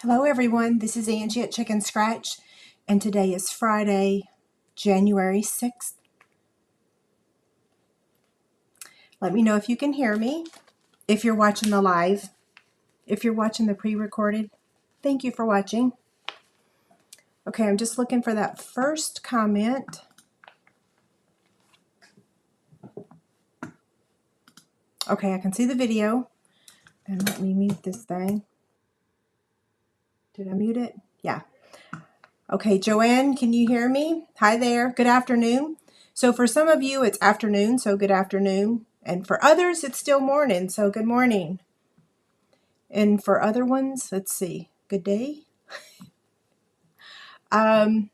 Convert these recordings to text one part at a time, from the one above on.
Hello everyone, this is Angie at Chicken Scratch, and today is Friday, January 6th. Let me know if you can hear me, if you're watching the live, if you're watching the pre-recorded. Thank you for watching. Okay, I'm just looking for that first comment. Okay, I can see the video, and let me mute this thing. Did I mute it? Yeah. Okay, Joanne, can you hear me? Hi there, good afternoon. So for some of you, it's afternoon, so good afternoon. And for others, it's still morning, so good morning. And for other ones, let's see, good day. Okay,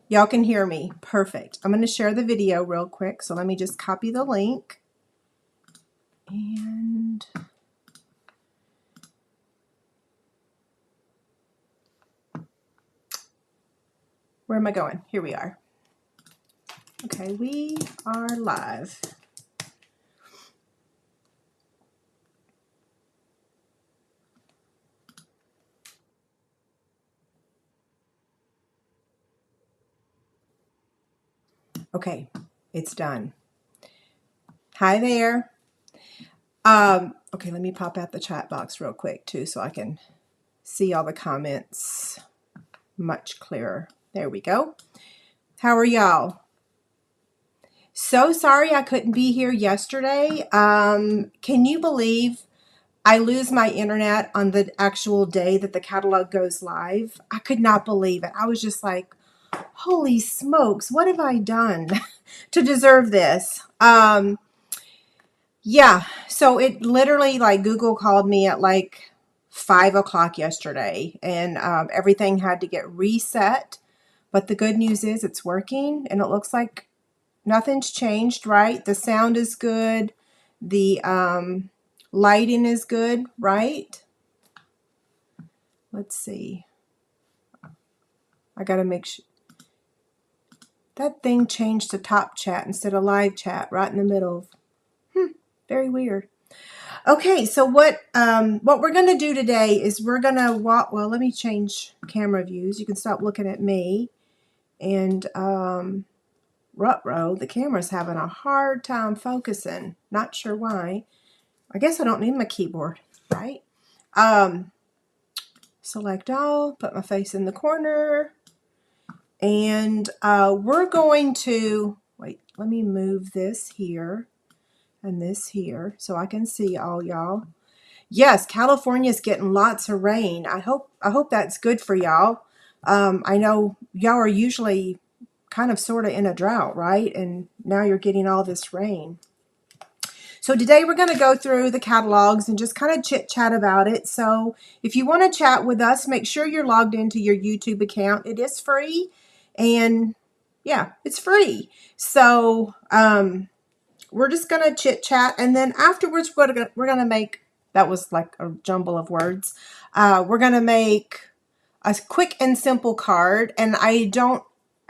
y'all can hear me. Perfect. I'm going to share the video real quick, so let me just copy the link. And where am I going? Here we are. Okay, we are live. Okay, it's done. Hi there. Okay, let me pop out the chat box real quick too so I can see all the comments much clearer. There we go. How are y'all? So sorry I couldn't be here yesterday. Can you believe I lose my internet on the actual day that the catalog goes live? I could not believe it. I was just like, holy smokes, what have I done to deserve this? Yeah, so it literally, like, Google called me at like 5 o'clock yesterday, and everything had to get reset. But the good news is it's working, and it looks like nothing's changed, right? The sound is good. The lighting is good, right? Let's see. I got to make sure. That thing changed to top chat instead of live chat right in the middle. Very weird. Okay, so what we're going to do today is we're going to walk. Well, let me change camera views. You can stop looking at me. And Ruh-roh, the camera's having a hard time focusing. Not sure why. I guess I don't need my keyboard, right? Select all, put my face in the corner, and we're going to, wait, let me move this here and this here so I can see all y'all. Yes, California's getting lots of rain. I hope that's good for y'all. I know y'all are usually kind of sort of in a drought, right? And now you're getting all this rain. So today we're going to go through the catalogs and just kind of chit chat about it. So if you want to chat with us, make sure you're logged into your YouTube account. It is free, and yeah, it's free. So we're just going to chit chat, and then afterwards we're going to make, that was like a jumble of words. We're going to make a quick and simple card, and I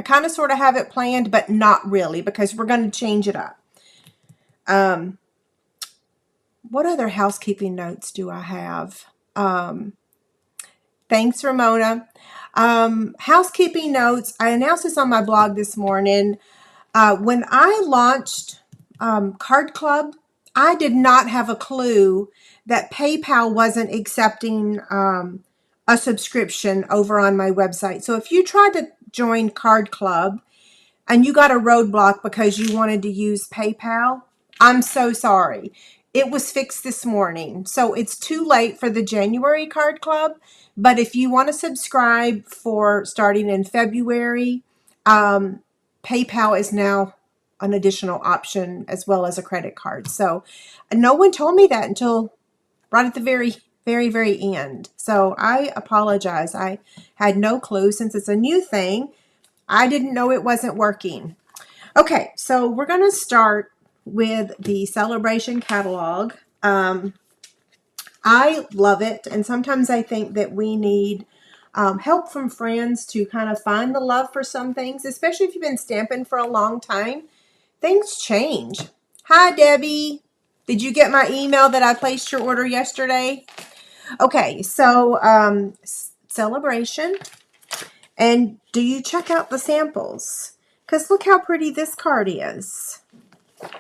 kind of sort of have it planned, but not really, because we're going to change it up. What other housekeeping notes do I have? Thanks, Ramona. Housekeeping notes. I announced this on my blog this morning. When I launched Card Club, I did not have a clue that PayPal wasn't accepting a subscription over on my website. So if you tried to join Card Club and you got a roadblock because you wanted to use PayPal, I'm so sorry. It was fixed this morning. So it's too late for the January Card Club. But if you want to subscribe for starting in February, PayPal is now an additional option as well as a credit card. So no one told me that until right at the very, very end. So I apologize. I had no clue. Since it's a new thing, I didn't know it wasn't working. Okay, so we're going to start with the Celebration catalog. I love it, and sometimes I think that we need help from friends to kind of find the love for some things, especially if you've been stamping for a long time. Things change. Hi, Debbie. Did you get my email that I placed your order yesterday? Okay, so celebration. And do you check out the samples? Because look how pretty this card is.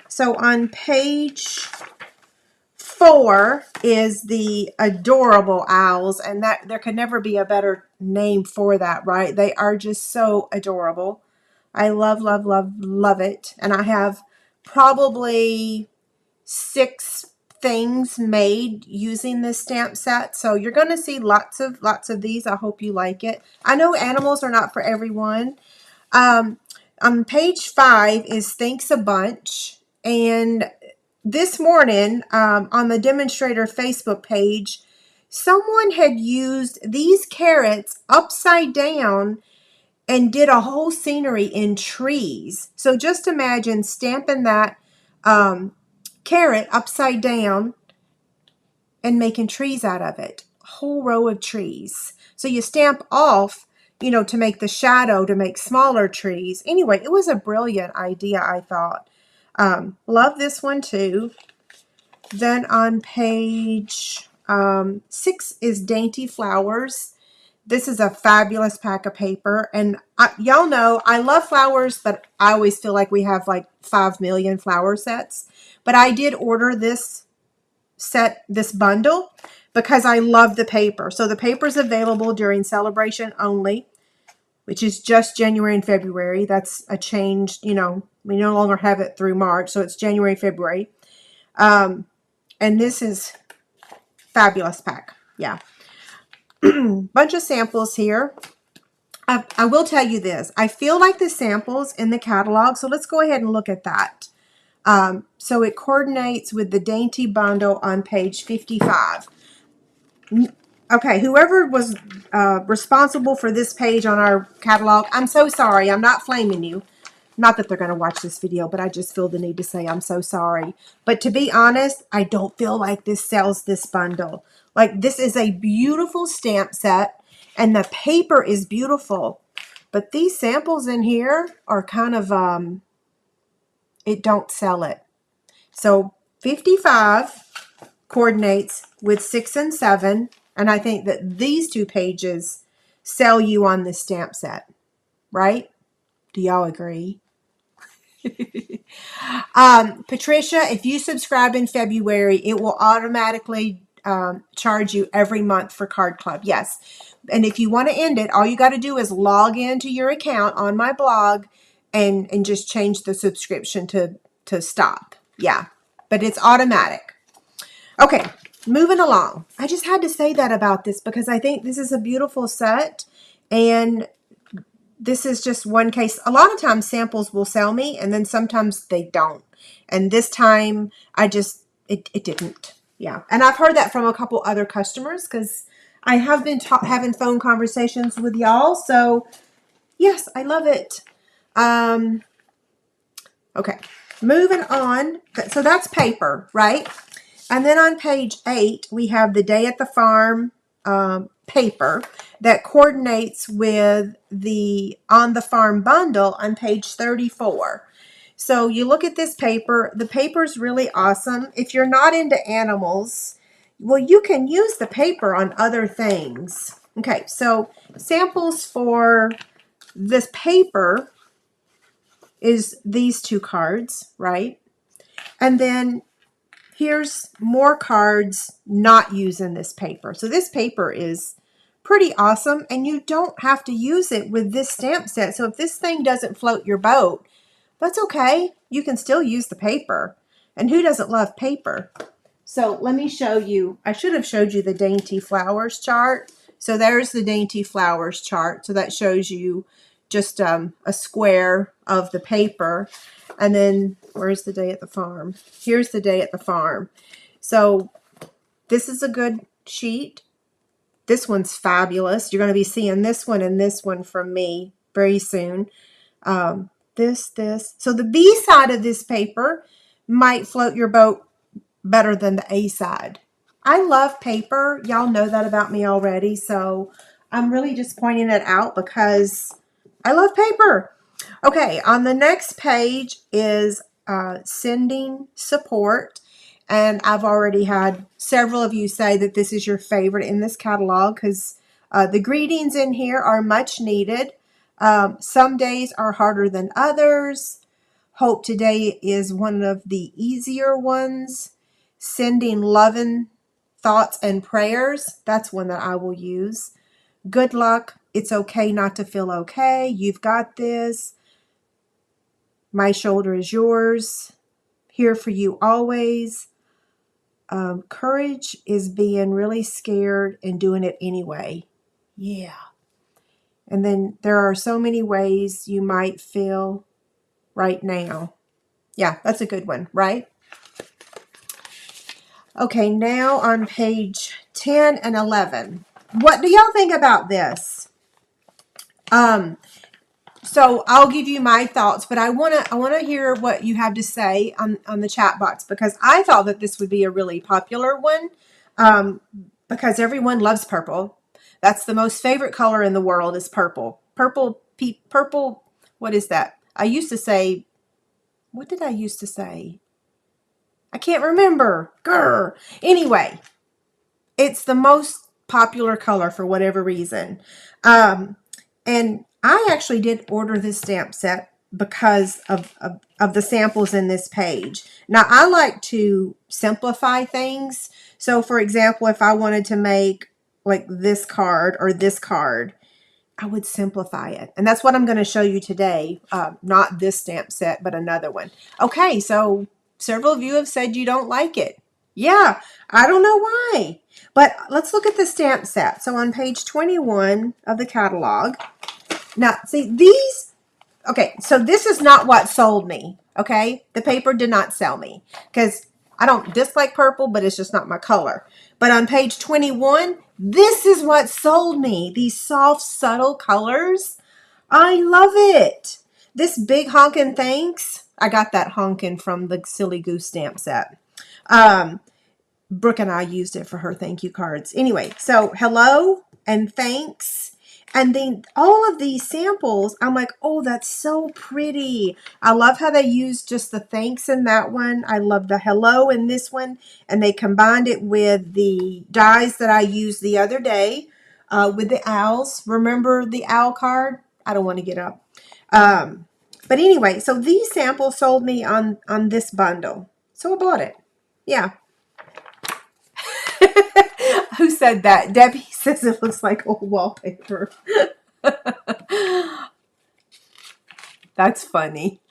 So on page 4 is the adorable owls, and that there could never be a better name for that, right? They are just so adorable. I love, love, love, love it. And I have probably 6 things made using this stamp set. So you're going to see lots of these. I hope you like it. I know animals are not for everyone. On page 5 is Thanks a Bunch. And this morning on the demonstrator Facebook page, someone had used these carrots upside down and did a whole scenery in trees. So just imagine stamping that carrot upside down and making trees out of it. A whole row of trees. So you stamp off, you know, to make the shadow, to make smaller trees. Anyway, it was a brilliant idea, I thought. Love this one too. Then on page 6 is Dainty Flowers. This is a fabulous pack of paper. And y'all know I love flowers, but I always feel like we have like 5 million flower sets. But I did order this set, this bundle, because I love the paper. So the paper is available during celebration only, which is just January and February. That's a change, you know, we no longer have it through March. So it's January, February. And this is fabulous pack. Yeah. Bunch of samples here. I will tell you this. I feel like the samples in the catalog, so let's go ahead and look at that. So it coordinates with the Dainty bundle on page 55. Okay, whoever was responsible for this page on our catalog, I'm so sorry. I'm not flaming you. Not that they're going to watch this video, but I just feel the need to say I'm so sorry. But to be honest, I don't feel like this sells this bundle. Like, this is a beautiful stamp set, and the paper is beautiful. But these samples in here are kind of, it don't sell it. So 55 coordinates with 6 and 7, and I think that these 2 pages sell you on this stamp set, right? Do y'all agree? Patricia, if you subscribe in February, it will automatically charge you every month for Card Club. Yes. And if you want to end it, all you got to do is log into your account on my blog and just change the subscription to stop. Yeah. But it's automatic. Okay. Moving along. I just had to say that about this because I think this is a beautiful set, and this is just one case. A lot of times samples will sell me, and then sometimes they don't. And this time it didn't. Yeah. And I've heard that from a couple other customers because I have been having phone conversations with y'all. So yes, I love it. Okay. Moving on. So that's paper, right? And then on page 8, we have the Day at the Farm paper that coordinates with the On the Farm bundle on page 34. So you look at this paper. The paper is really awesome. If you're not into animals, well, you can use the paper on other things. Okay, so samples for this paper is these 2 cards, right? And then here's more cards not using this paper. So this paper is pretty awesome, and you don't have to use it with this stamp set. So if this thing doesn't float your boat, that's okay. You can still use the paper. And who doesn't love paper? So let me show you. I should have showed you the Dainty Flowers chart. So there's the Dainty Flowers chart. So that shows you just a square of the paper. And then where's the Day at the Farm? Here's the Day at the Farm. So this is a good sheet. This one's fabulous. You're going to be seeing this one and this one from me very soon. This. So the B side of this paper might float your boat better than the A side. I love paper. Y'all know that about me already. So I'm really just pointing it out because I love paper. Okay, on the next page is sending support. And I've already had several of you say that this is your favorite in this catalog because the greetings in here are much needed. Some days are harder than others. Hope today is one of the easier ones. Sending loving thoughts and prayers. That's one that I will use. Good luck. It's okay not to feel okay. You've got this. My shoulder is yours. Here for you always. Courage is being really scared and doing it anyway. Yeah. And then there are so many ways you might feel right now. Yeah, that's a good one, right? Okay, now on page 10 and 11. What do y'all think about this? So I'll give you my thoughts, but I wanna hear what you have to say on the chat box, because I thought that this would be a really popular one, because everyone loves purple. That's the most favorite color in the world is purple. Purple. What is that? I used to say. What did I used to say? I can't remember. Grr. Anyway, it's the most popular color for whatever reason. And I actually did order this stamp set because of the samples in this page. Now, I like to simplify things. So, for example, if I wanted to make like this card or this card, I would simplify it. And that's what I'm going to show you today. Not this stamp set, but another one. Okay, so several of you have said you don't like it. Yeah, I don't know why. But let's look at the stamp set. So on page 21 of the catalog. Now, see, these, okay, so this is not what sold me, okay? The paper did not sell me because I don't dislike purple, but it's just not my color. But on page 21, this is what sold me. These soft, subtle colors. I love it. This big honkin' thanks. I got that honkin' from the Silly Goose stamp set. Brooke and I used it for her thank you cards. Anyway, so hello and thanks. And then all of these samples, I'm like, oh, that's so pretty. I love how they used just the thanks in that one. I love the hello in this one. And they combined it with the dies that I used the other day with the owls. Remember the owl card? I don't want to get up. But anyway, so these samples sold me on this bundle. So I bought it. Yeah. Who said that? Debbie says it looks like old wallpaper. That's funny.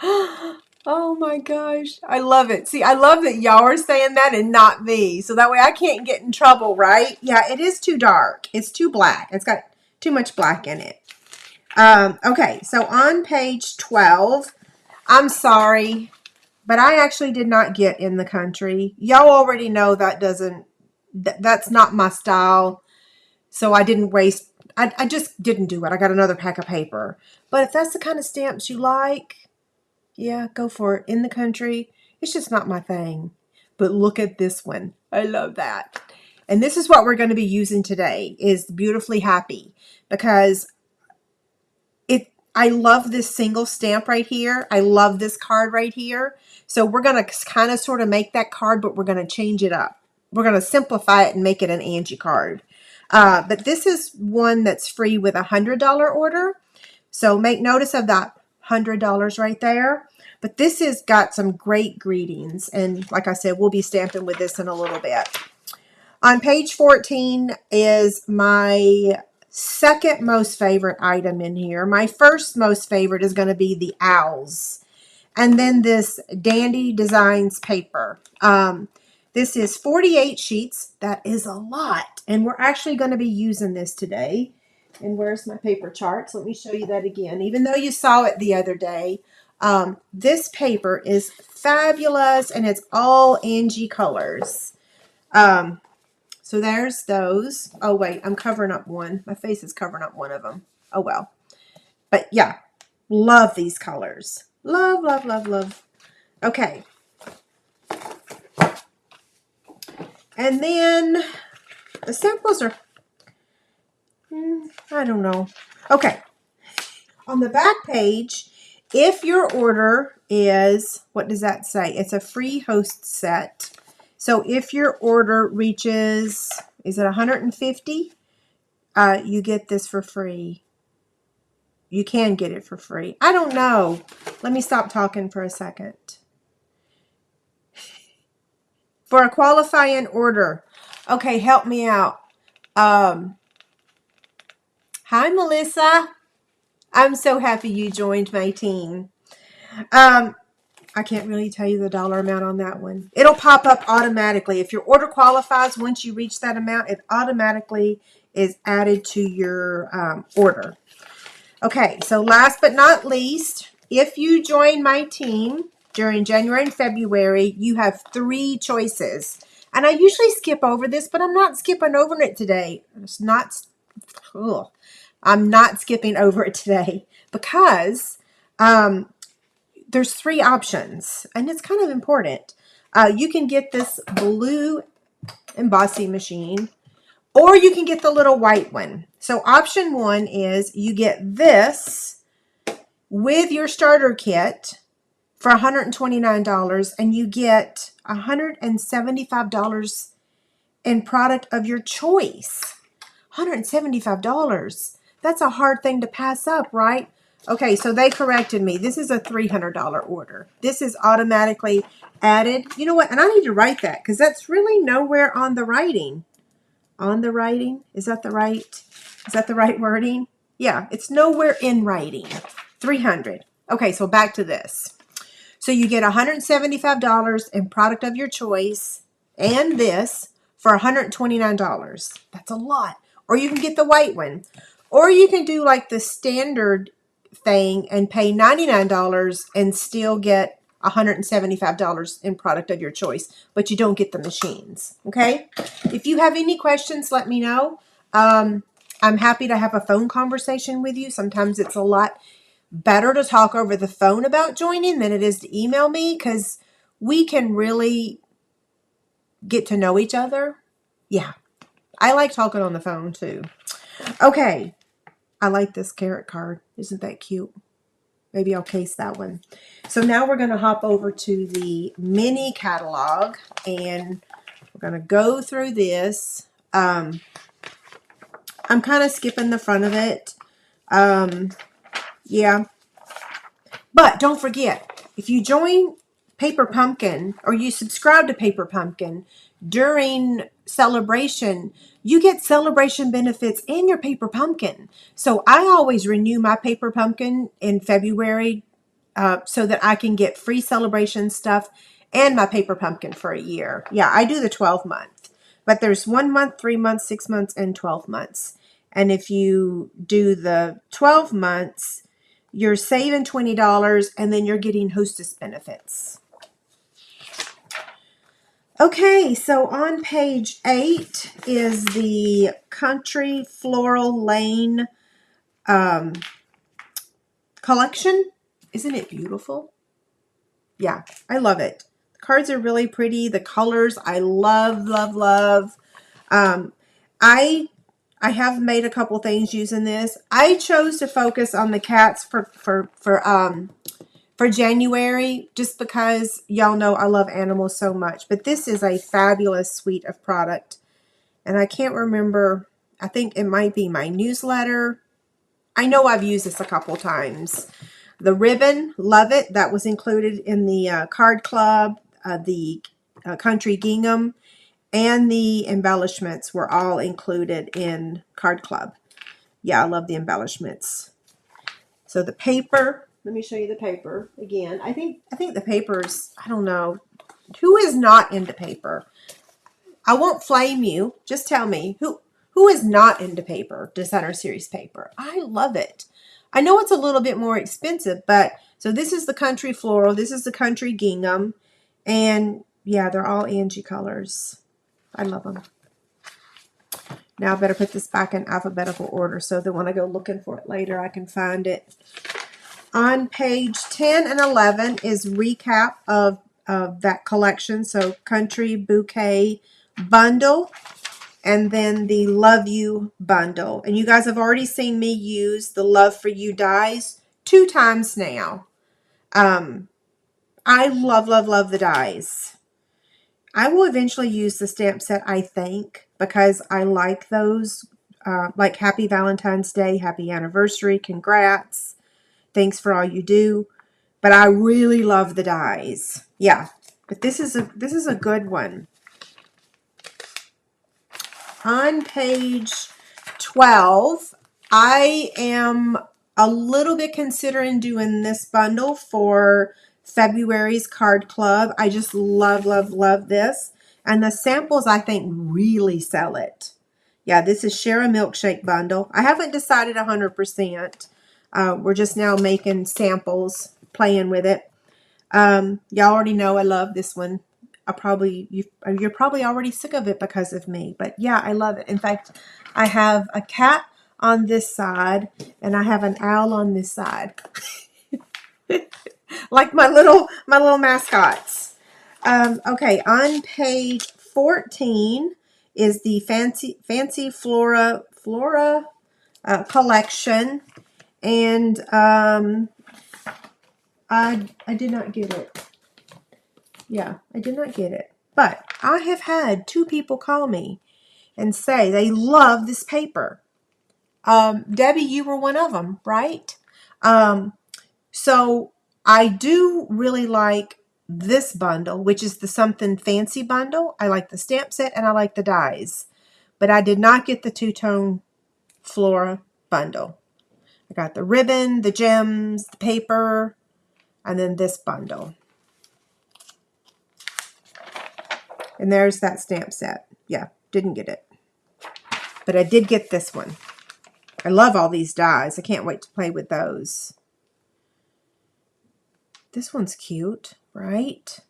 Oh my gosh. I love it. See, I love that y'all are saying that and not me. So that way I can't get in trouble, right? Yeah, it is too dark. It's too black. It's got too much black in it. Okay, so on page 12, I'm sorry, but I actually did not get In the Country. Y'all already know that's not my style. So I didn't waste, I just didn't do it. I got another pack of paper. But if that's the kind of stamps you like, yeah, go for it. In the Country, it's just not my thing. But look at this one. I love that. And this is what we're going to be using today is Beautifully Happy, because I love this single stamp right here. I love this card right here. So we're going to kind of sort of make that card, but we're going to change it up. We're going to simplify it and make it an Angie card. But this is one that's free with a $100 order. So make notice of that $100 right there. But this has got some great greetings. And like I said, we'll be stamping with this in a little bit. On page 14 is my second most favorite item in here. My first most favorite is going to be the owls. And then this Dandy Designs paper. This is 48 sheets. That is a lot. And we're actually going to be using this today. And where's my paper charts? Let me show you that again. Even though you saw it the other day, this paper is fabulous. And it's all Angie colors. So there's those. Oh, wait, I'm covering up one. My face is covering up one of them. Oh, well. But, yeah, love these colors. Love, love, love, love. Okay. And then the samples are, I don't know. Okay. On the back page If your order is, what does that say? It's a free host set. So if your order reaches, is it 150? You get this for free. You can get it for free. I don't know. Let me stop talking for a second. For a qualifying order. Okay, help me out. Hi, Melissa. I'm so happy you joined my team. I can't really tell you the dollar amount on that one. It'll pop up automatically. If your order qualifies, once you reach that amount, it automatically is added to your order. Okay, so last but not least, if you join my team during January and February, you have 3 choices. And I usually skip over this, but I'm not skipping over it today. I'm not skipping over it today because there's 3 options, and it's kind of important. You can get this blue embossing machine, or you can get the little white one. So option 1 is you get this with your starter kit for $129, and you get $175 in product of your choice. $175. That's a hard thing to pass up, right? Okay, so they corrected me. This is a $300 order. This is automatically added. You know what? And I need to write that because that's really nowhere on the writing. On the writing? Is that the right wording? Yeah, it's nowhere in writing. 300. Okay, so back to this. So you get $175 in product of your choice and this for $129. That's a lot. Or you can get the white one. Or you can do like the standard thing and pay $99 and still get $175 in product of your choice, but you don't get the machines. Okay? If you have any questions, let me know. I'm happy to have a phone conversation with you. Sometimes it's a lot better to talk over the phone about joining than it is to email me because we can really get to know each other. Yeah, I like talking on the phone too. Okay, I like this carrot card. Isn't that cute? Maybe I'll case that one. So now we're going to hop over to the mini catalog and we're going to go through this. I'm kind of skipping the front of it. Yeah. But don't forget, if you join Paper Pumpkin or you subscribe to Paper Pumpkin during celebration, you get celebration benefits and your Paper Pumpkin. So I always renew my Paper Pumpkin in February so that I can get free celebration stuff and my Paper Pumpkin for a year. Yeah, I do the 12 month, but there's 1 month, 3 months, 6 months, and 12 months. And if you do the 12 months, you're saving $20 and then you're getting hostess benefits. Okay, so on page 8 is the Country Floral Lane collection. Isn't it beautiful? Yeah, I love it. The cards are really pretty. The colors, I love, love, love. I have made a couple things using this. I chose to focus on the cats for January just because y'all know I love animals so much. But this is a fabulous suite of product. And I can't remember. I think it might be my newsletter. I know I've used this a couple times. The ribbon, love it. That was included in the card club, the country gingham, and the embellishments were all included in card club. Yeah, I love the embellishments. So the paper, let me show you the paper again. I think the paper's, I don't know, who is not into paper? I won't flame you. Just tell me who is not into paper, designer series paper. I love it. I know it's a little bit more expensive, but so this is the country floral, this is the country gingham, and yeah, they're all Angie colors. I love them. Now I better put this back in alphabetical order so that when I go looking for it later, I can find it. On page 10 and 11 is recap of that collection. So Country Bouquet bundle and then the Love You bundle. And you guys have already seen me use the Love for You dies 2 times now. I love, love, love the dies. I will eventually use the stamp set, I think, because I like those, like Happy Valentine's Day, Happy Anniversary, Congrats, Thanks for all you do. But I really love the dies. Yeah, but this is a good one. On page 12, I am a little bit considering doing this bundle for February's card club. I just love, love, love this. And the samples, I think, really sell it. Yeah, this is Share a Milkshake bundle. I haven't decided 100%. We're just now making samples, playing with it. Y'all already know I love this one. You're probably already sick of it because of me, but yeah, I love it. In fact, I have a cat on this side and I have an owl on this side, like my little mascots. Okay, on page 14 is the fancy Flora collection, and I did not get it. Yeah, I did not get it. But I have had 2 people call me and say they love this paper. Debbie, you were one of them, right? So I do really like this bundle, which is the Something Fancy bundle. I like the stamp set and I like the dies. But I did not get the two-tone Flora bundle. I got the ribbon, the gems, the paper, and then this bundle. And there's that stamp set. Yeah, didn't get it. But I did get this one. I love all these dies. I can't wait to play with those. This one's cute, right?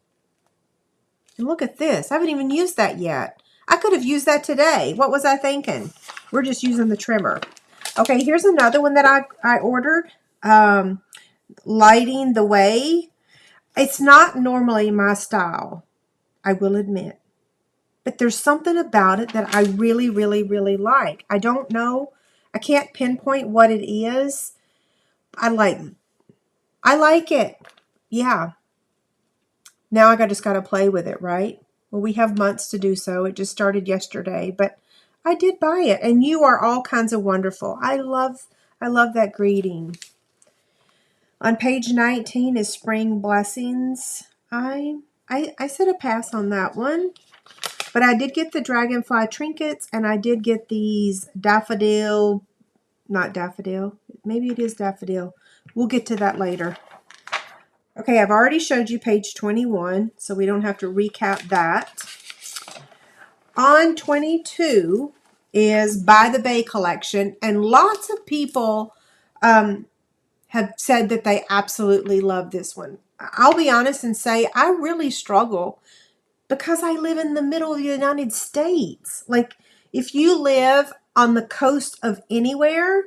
And look at this. I haven't even used that yet. I could have used that today. What was I thinking? We're just using the trimmer. Okay, here's another one that I ordered. Lighting the Way. It's not normally my style, I will admit. But there's something about it that I really, really, really like. I don't know. I can't pinpoint what it is. I like it. Yeah. Now I just got to play with it, right? Well, we have months to do so. It just started yesterday, but I did buy it. And you are all kinds of wonderful. I love that greeting. On page 19 is Spring Blessings. I said a pass on that one. But I did get the Dragonfly trinkets, and I did get these daffodil, not daffodil, maybe it is daffodil. We'll get to that later. Okay, I've already showed you page 21, so we don't have to recap that. On 22 is By the Bay collection, and lots of people have said that they absolutely love this one. I'll be honest and say I really struggle because I live in the middle of the United States. Like, if you live on the coast of anywhere,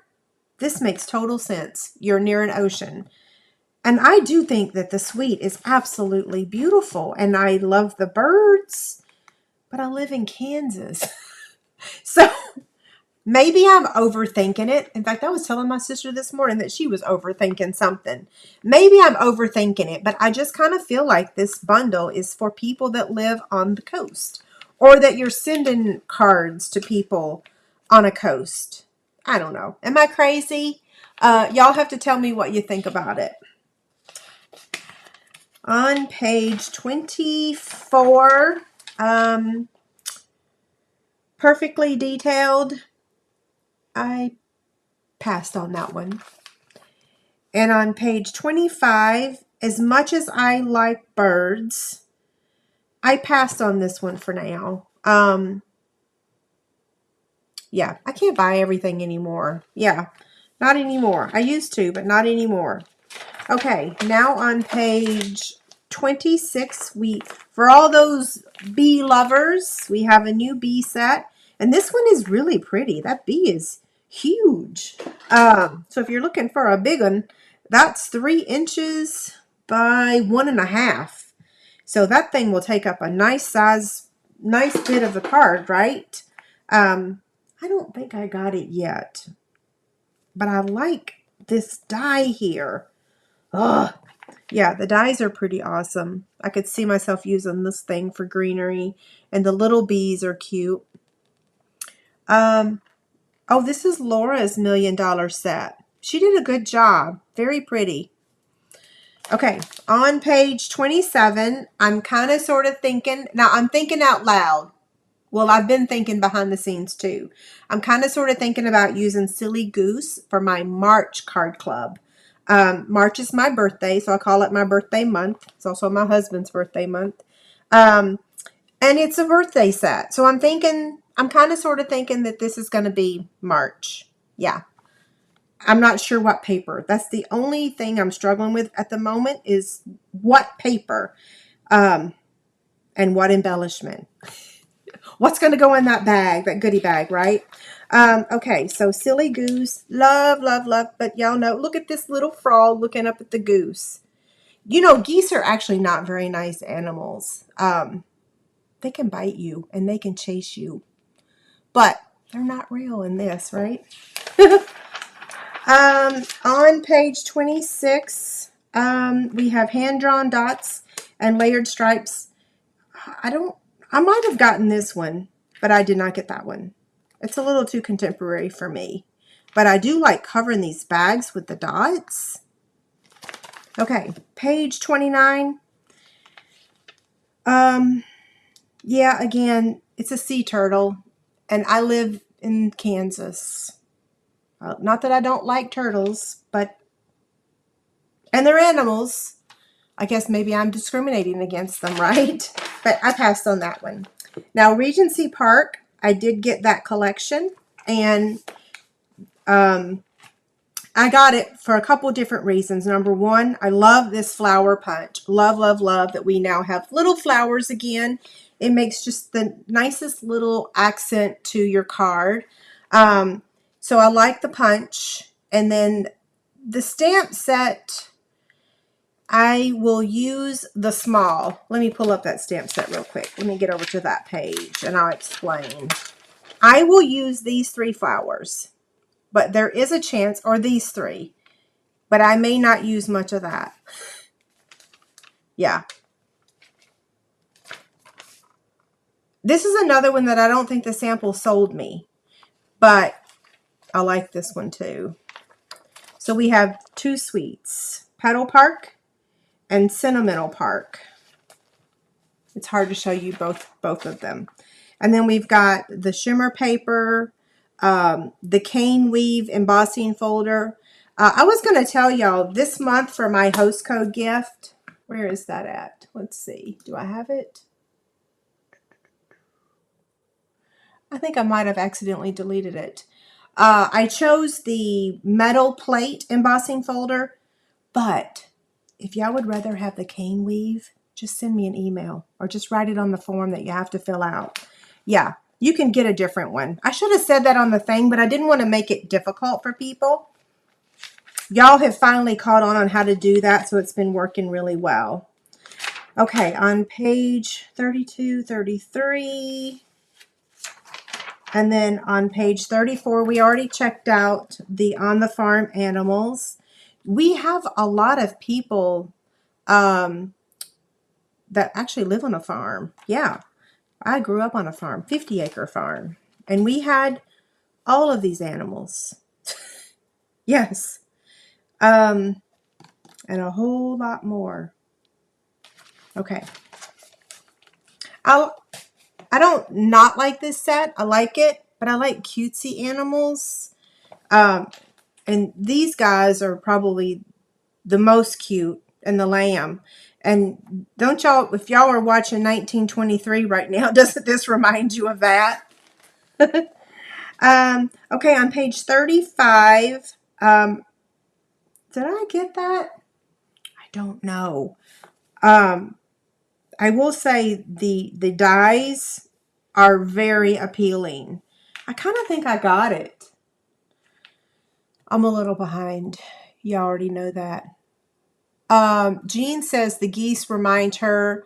this makes total sense. You're near an ocean. And I do think that the suite is absolutely beautiful. And I love the birds, but I live in Kansas. So maybe I'm overthinking it. In fact, I was telling my sister this morning that she was overthinking something. Maybe I'm overthinking it, but I just kind of feel like this bundle is for people that live on the coast, or that you're sending cards to people on a coast. I don't know. Am I crazy? Y'all have to tell me what you think about it. On page 24, Perfectly Detailed. I passed on that one. And on page 25, as much as I like birds, I passed on this one for now. Yeah, I can't buy everything anymore. Yeah, not anymore. I used to, but not anymore. Okay, now on page 26, for all those bee lovers, we have a new bee set. And this one is really pretty. That bee is huge. So if you're looking for a big one, that's 3 inches by 1.5. So that thing will take up a nice bit of the card, right? I don't think I got it yet, but I like this die here. Ugh, Yeah, the dies are pretty awesome. I could see myself using this thing for greenery, and the little bees are cute. Oh, this is Laura's $1 million set. She did a good job. Very pretty. Okay, on page 27, I'm kind of sort of thinking, now I'm thinking out loud. Well, I've been thinking behind the scenes too. I'm kind of sort of thinking about using Silly Goose for my March card club. March is my birthday, so I call it my birthday month. It's also my husband's birthday month. And it's a birthday set. So I'm kind of sort of thinking that this is going to be March. Yeah. I'm not sure what paper. That's the only thing I'm struggling with at the moment is what paper and what embellishment. What's going to go in that bag, that goodie bag, right? Okay, so Silly Goose. Love, love, love. But y'all know, look at this little frog looking up at the goose. You know, geese are actually not very nice animals. They can bite you and they can chase you. But they're not real in this, right? On page 26, we have hand-drawn dots and layered stripes. I might have gotten this one, but I did not get that one. It's a little too contemporary for me. But I do like covering these bags with the dots. Okay, page 29. Yeah, again, it's a sea turtle, and I live in Kansas. Not that I don't like turtles, and they're animals. I guess maybe I'm discriminating against them, right? But I passed on that one. Now, Regency Park, I did get that collection, and I got it for a couple different reasons. Number one, I love this flower punch. Love, love, love that we now have little flowers again. It makes just the nicest little accent to your card. So I like the punch. And then the stamp set, I will use the small. Let me pull up that stamp set real quick. Let me get over to that page and I'll explain. I will use these 3 flowers, but there is a chance, or these 3, but I may not use much of that. Yeah. This is another one that I don't think the sample sold me, but I like this one too. So we have 2 sweets, Petal Park and Sentimental Park. It's hard to show you both of them. And then we've got the shimmer paper, the cane weave embossing folder. I was going to tell y'all this month for my host code gift. Where is that at? Let's see. Do I have it? I think I might have accidentally deleted it. I chose the metal plate embossing folder, but if y'all would rather have the cane weave, just send me an email or just write it on the form that you have to fill out. Yeah, you can get a different one. I should have said that on the thing, but I didn't want to make it difficult for people. Y'all have finally caught on how to do that, so it's been working really well. Okay, on page 32, 33, and then on page 34, we already checked out the on the farm animals. We have a lot of people that actually live on a farm. Yeah, I grew up on a farm, 50-acre farm, and we had all of these animals. Yes. And a whole lot more. Okay. I don't not like this set. I like it, but I like cutesy animals. And these guys are probably the most cute, and the lamb. And don't y'all, if y'all are watching 1923 right now, doesn't this remind you of that? Okay, on page 35, did I get that? I don't know. I will say the dies are very appealing. I kind of think I got it. I'm a little behind. You already know that. Jean says the geese remind her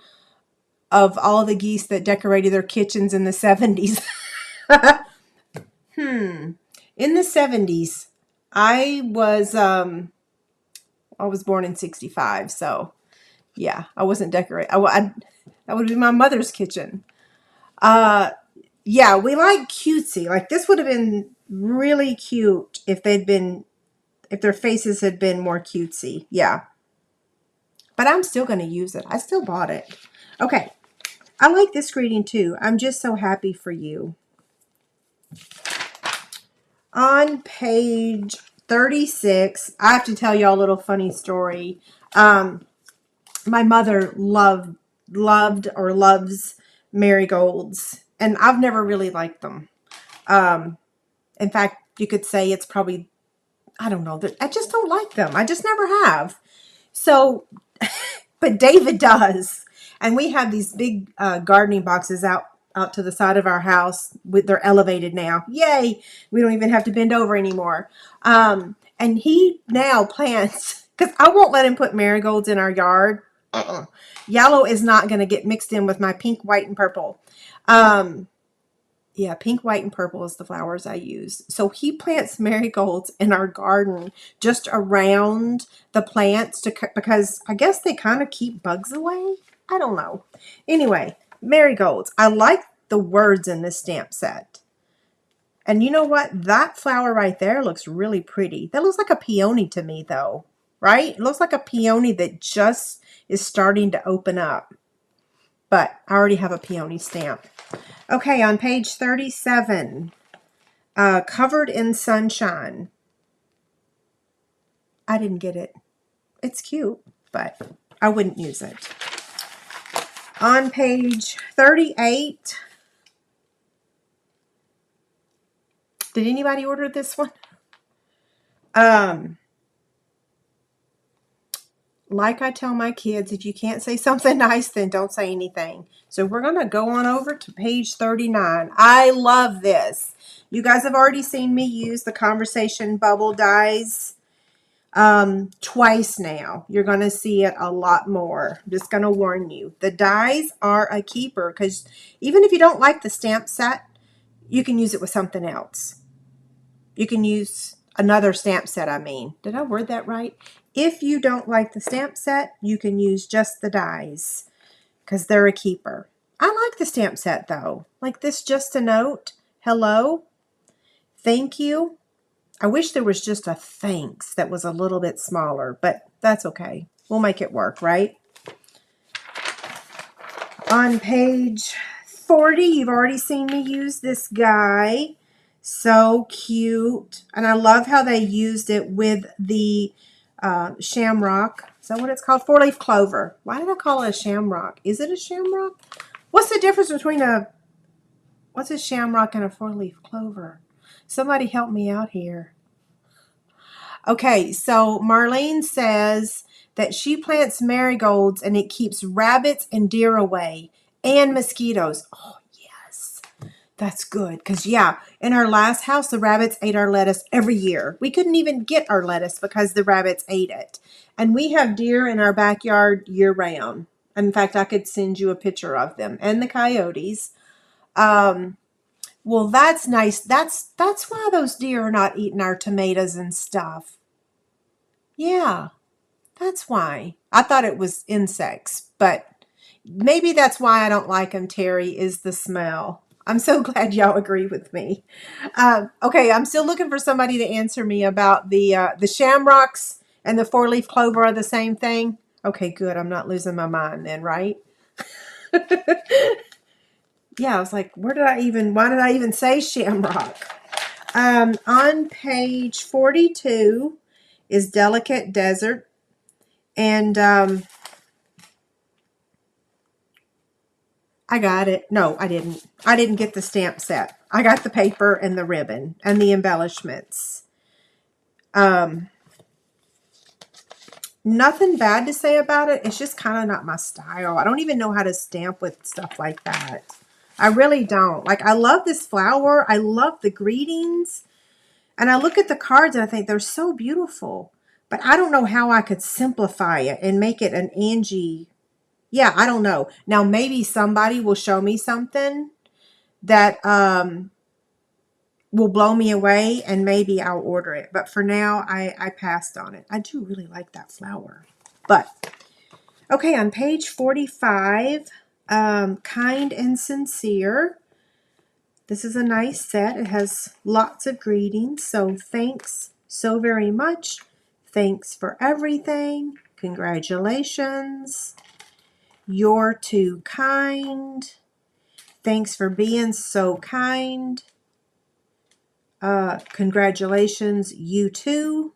of all the geese that decorated their kitchens in the 70s. In the 70s, I was I was born in 65, so yeah, I wasn't decorating. That would be my mother's kitchen. Uh, yeah, we like cutesy. Like this would have been really cute if if their faces had been more cutesy. Yeah, but I'm still going to use it. I still bought it. Okay, I like this greeting too. I'm just so happy for you. On page 36, I have to tell y'all a little funny story. My mother loved or loves marigolds, and I've never really liked them. In fact, you could say it's probably, I don't know, I just don't like them. I just never have. So, but David does. And we have these big gardening boxes out to the side of our house. They're elevated now. Yay! We don't even have to bend over anymore. And he now plants, because I won't let him put marigolds in our yard. Yellow is not going to get mixed in with my pink, white, and purple. Yeah, pink, white, and purple is the flowers I use. So he plants marigolds in our garden just around the plants because I guess they kind of keep bugs away. I don't know. Anyway, marigolds. I like the words in this stamp set. And you know what? That flower right there looks really pretty. That looks like a peony to me though, right? It looks like a peony that just is starting to open up. But I already have a peony stamp. Okay, on page 37, Covered in Sunshine. I didn't get it. It's cute, but I wouldn't use it. On page 38, did anybody order this one? Like I tell my kids, if you can't say something nice, then don't say anything. So we're going to go on over to page 39. I love this. You guys have already seen me use the Conversation Bubble dies twice now. You're going to see it a lot more. I'm just going to warn you. The dies are a keeper because even if you don't like the stamp set, you can use it with something else. You can use another stamp set, I mean. Did I word that right? If you don't like the stamp set, you can use just the dies because they're a keeper. I like the stamp set though. Like this Just a Note. Hello. Thank you. I wish there was just a thanks that was a little bit smaller, but that's okay. We'll make it work, right? On page 40, you've already seen me use this guy. So cute. And I love how they used it with the shamrock. Is that what it's called? Four-leaf clover. Why did I call it a shamrock? Is it a shamrock? What's the difference between what's a shamrock and a four-leaf clover? Somebody help me out here. Okay, so Marlene says that she plants marigolds and it keeps rabbits and deer away and mosquitoes. Oh, yes. That's good. Because, yeah, in our last house, the rabbits ate our lettuce every year. We couldn't even get our lettuce because the rabbits ate it. And we have deer in our backyard year-round. In fact, I could send you a picture of them. And the coyotes. Well, that's nice. That's why those deer are not eating our tomatoes and stuff. Yeah, that's why. I thought it was insects, but maybe that's why I don't like them, Terry, is the smell. I'm so glad y'all agree with me. Okay, I'm still looking for somebody to answer me about the shamrocks and the four-leaf clover are the same thing. Okay, good. I'm not losing my mind then, right? Yeah, I was like, why did I even say shamrock? On page 42 is Delicate Desert. And I got it. No, I didn't. I didn't get the stamp set. I got the paper and the ribbon and the embellishments. Nothing bad to say about it. It's just kind of not my style. I don't even know how to stamp with stuff like that. I really don't. Like, I love this flower. I love the greetings. And I look at the cards and I think they're so beautiful. But I don't know how I could simplify it and make it an Angie. Yeah, I don't know. Now, maybe somebody will show me something that will blow me away, and maybe I'll order it. But for now, I passed on it. I do really like that flower. But, okay, on page 45, Kind and Sincere. This is a nice set. It has lots of greetings. So thanks so very much. Thanks for everything. Congratulations. You're too kind. Thanks for being so kind. Congratulations, you too.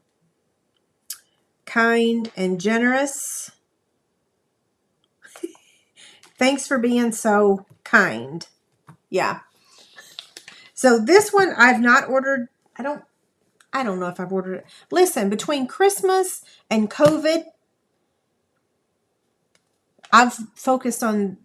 Kind and generous. Thanks for being so kind. Yeah. So this one I've not ordered. I don't know if I've ordered it. Listen, between Christmas and COVID, I've focused on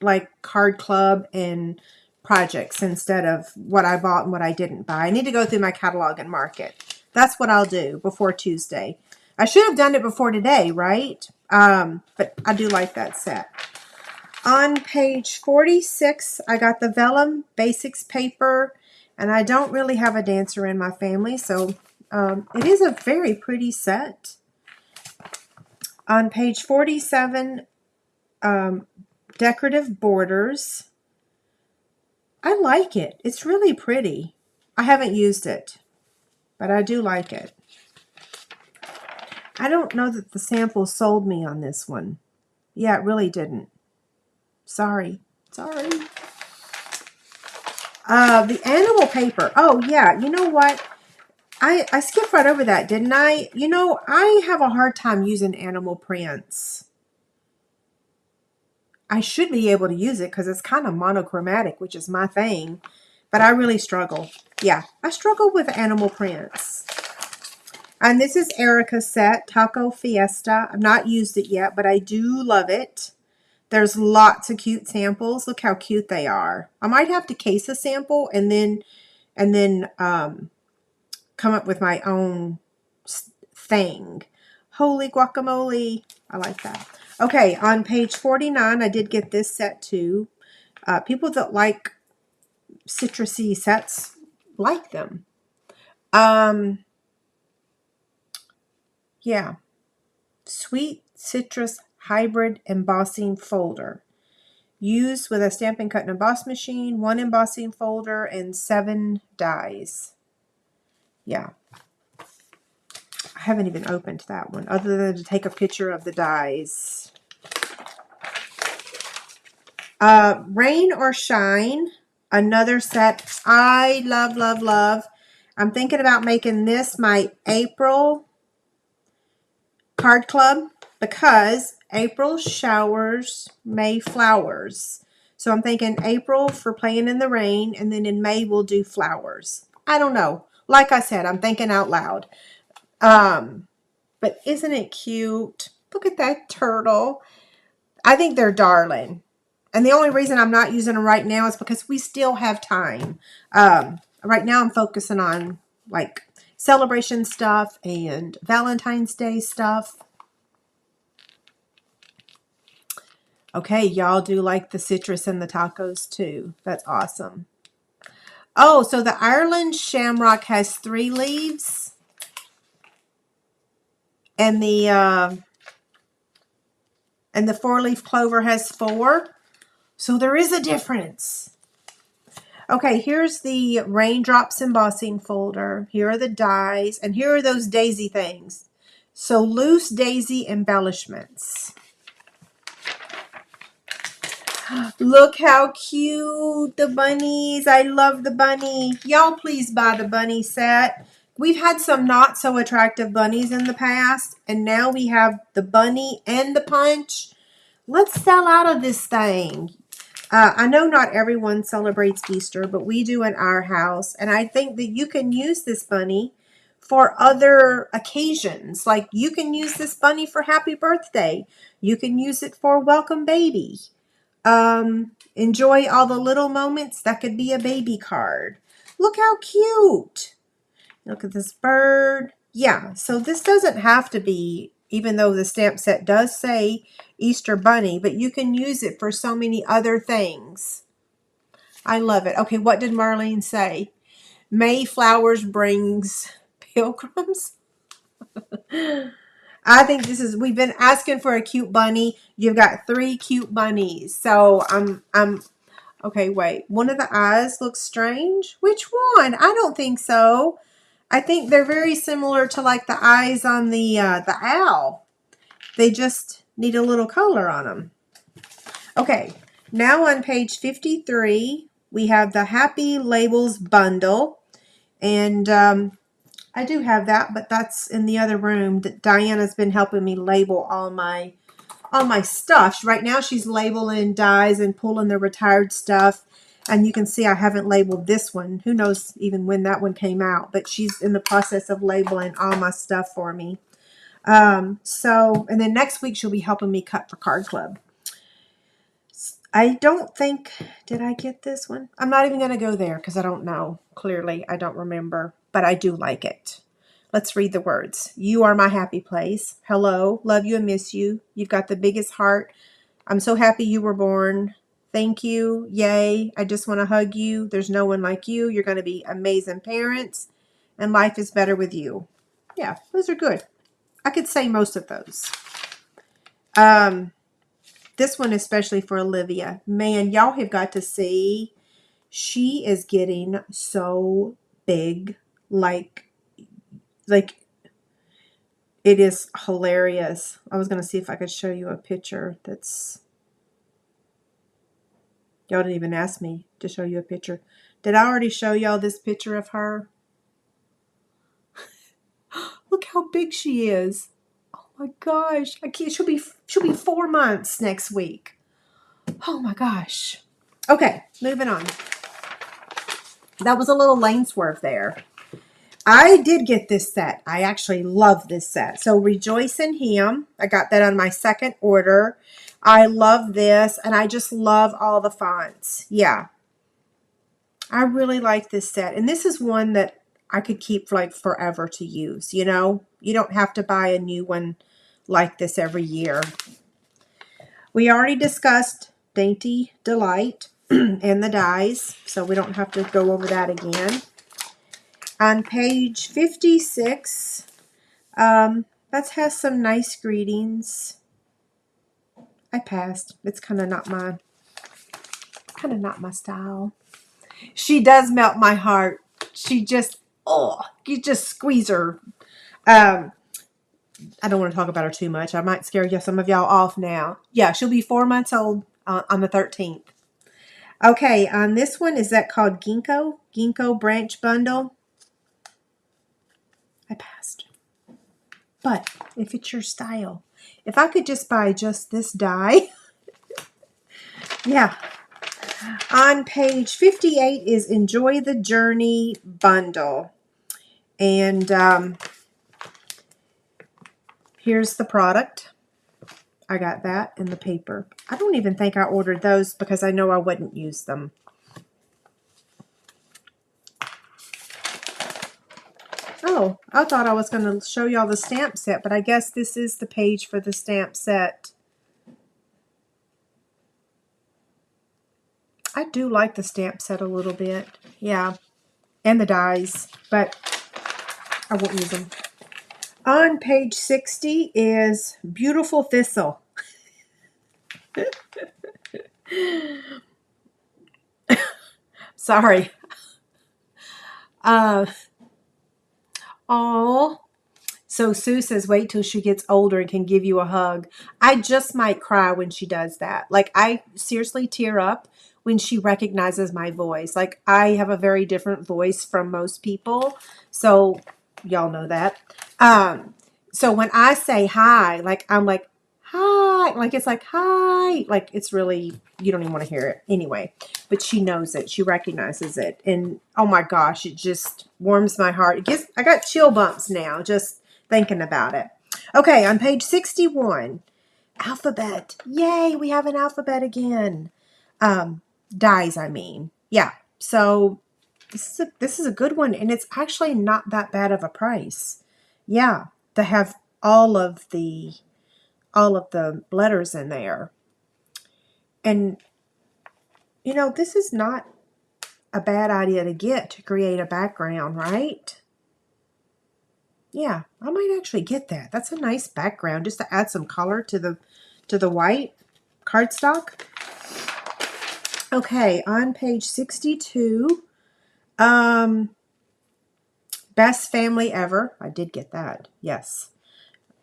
like Card Club and projects instead of what I bought and what I didn't buy. I need to go through my catalog and mark it. That's what I'll do before Tuesday. I should have done it before today, right? But I do like that set. On page 46, I got the Vellum Basics paper, and I don't really have a dancer in my family, so it is a very pretty set. On page 47, Decorative Borders. I like it. It's really pretty. I haven't used it, but I do like it. I don't know that the sample sold me on this one. Yeah, it really didn't. Sorry. The animal paper. Oh, yeah. You know what? I skipped right over that, didn't I? You know, I have a hard time using animal prints. I should be able to use it because it's kind of monochromatic, which is my thing. But I really struggle. Yeah, I struggle with animal prints. And this is Erica's set, Taco Fiesta. I've not used it yet, but I do love it. There's lots of cute samples. Look how cute they are. I might have to case a sample and then come up with my own thing. Holy guacamole. I like that. Okay, on page 49, I did get this set too. People that like citrusy sets like them. Yeah. Sweet Citrus Hybrid Embossing Folder. Used with a Stampin' Cut and Emboss machine, 1 embossing folder, and 7 dies. Yeah. I haven't even opened that one, other than to take a picture of the dies. Rain or Shine. Another set I love, love, love. I'm thinking about making this my April Card Club because April showers, May flowers. So I'm thinking April for playing in the rain, and then in May we'll do flowers. I don't know. Like I said, I'm thinking out loud. But isn't it cute? Look at that turtle. I think they're darling. And the only reason I'm not using them right now is because we still have time. Right now I'm focusing on like celebration stuff and Valentine's Day stuff. Okay, y'all do like the citrus and the tacos too. That's awesome. Oh, so the Ireland Shamrock has 3 leaves. And the 4-leaf clover has 4. So there is a difference. Okay, here's the Raindrops embossing folder. Here are the dies, and here are those daisy things. So loose daisy embellishments. Look how cute the bunnies. I love the bunny. Y'all please buy the bunny set. We've had some not so attractive bunnies in the past, and now we have the bunny and the punch. Let's sell out of this thing. I know not everyone celebrates Easter, but we do in our house. And I think that you can use this bunny for other occasions. Like you can use this bunny for happy birthday. You can use it for welcome baby. Enjoy all the little moments. That could be a baby card. Look how cute. Look at this bird. Yeah, so this doesn't have to be, even though the stamp set does say Easter Bunny, but you can use it for so many other things. I love it. Okay, what did Marlene say? Mayflowers brings pilgrims. I think we've been asking for a cute bunny. You've got 3 cute bunnies. So okay, wait. One of the eyes looks strange. Which one? I don't think so. I think they're very similar to like the eyes on the owl. They just need a little color on them. Okay, now on page 53, we have the Happy Labels bundle. And I do have that, but that's in the other room. Diana's been helping me label all my stuff. Right now she's labeling dies and pulling the retired stuff. And you can see I haven't labeled this one. Who knows even when that one came out. But she's in the process of labeling all my stuff for me. And then next week she'll be helping me cut for Card Club. I don't think, did I get this one? I'm not even going to go there because I don't know. Clearly, I don't remember. But I do like it. Let's read the words. You are my happy place. Hello, love you and miss you. You've got the biggest heart. I'm so happy you were born. Thank you. Yay. I just want to hug you. There's no one like you. You're going to be amazing parents. And life is better with you. Yeah, those are good. I could say most of those. This one especially for Olivia. Man, y'all have got to see. She is getting so big. Like it is hilarious. I was going to see if I could show you a picture that's... Y'all didn't even ask me to show you a picture. Did I already show y'all this picture of her? Look how big she is. Oh my gosh. I can't, she'll be 4 months next week. Oh my gosh. Okay, moving on. That was a little lane swerve there. I did get this set. I actually love this set. So Rejoice in Him. I got that on my second order. I love this, and I just love all the fonts. Yeah. I really like this set. And this is one that I could keep like forever to use, you know? You don't have to buy a new one like this every year. We already discussed Dainty Delight and the dies, so we don't have to go over that again. On page 56, that has some nice greetings. I passed. It's kind of not my style. She does melt my heart. She just, oh, you just squeeze her. I don't want to talk about her too much. I might scare some of y'all off now. Yeah, she'll be 4 months old on the 13th. Okay, on this one, is that called Ginkgo? Ginkgo Branch Bundle. I passed. But if it's your style, if I could just buy just this die, yeah. On page 58 is Enjoy the Journey Bundle. And here's the product. I got that in the paper. I don't even think I ordered those because I know I wouldn't use them. Oh, I thought I was going to show y'all the stamp set, but I guess this is the page for the stamp set. I do like the stamp set a little bit. Yeah. And the dies, but I won't use them. On page 60 is Beautiful Thistle. Sorry. Oh. So Sue says, wait till she gets older and can give you a hug. I just might cry when she does that. Like, I seriously tear up when she recognizes my voice. Like, I have a very different voice from most people. So, y'all know that. So when I say hi, like, I'm like, hi. Like, it's like, hi. Like, it's really, you don't even want to hear it anyway. But she knows it. She recognizes it. And, oh my gosh, it just warms my heart. I got chill bumps now, just thinking about it. Okay, on page 61, alphabet. Yay, we have an alphabet again. Dies, I mean. Yeah, so this is a good one, and it's actually not that bad of a price. Yeah, to have all of the letters in there. And you know, this is not a bad idea to get to create a background, right? Yeah, I might actually get that. That's a nice background just to add some color to the white cardstock. Okay, on page 62, Best Family Ever. I did get that, yes.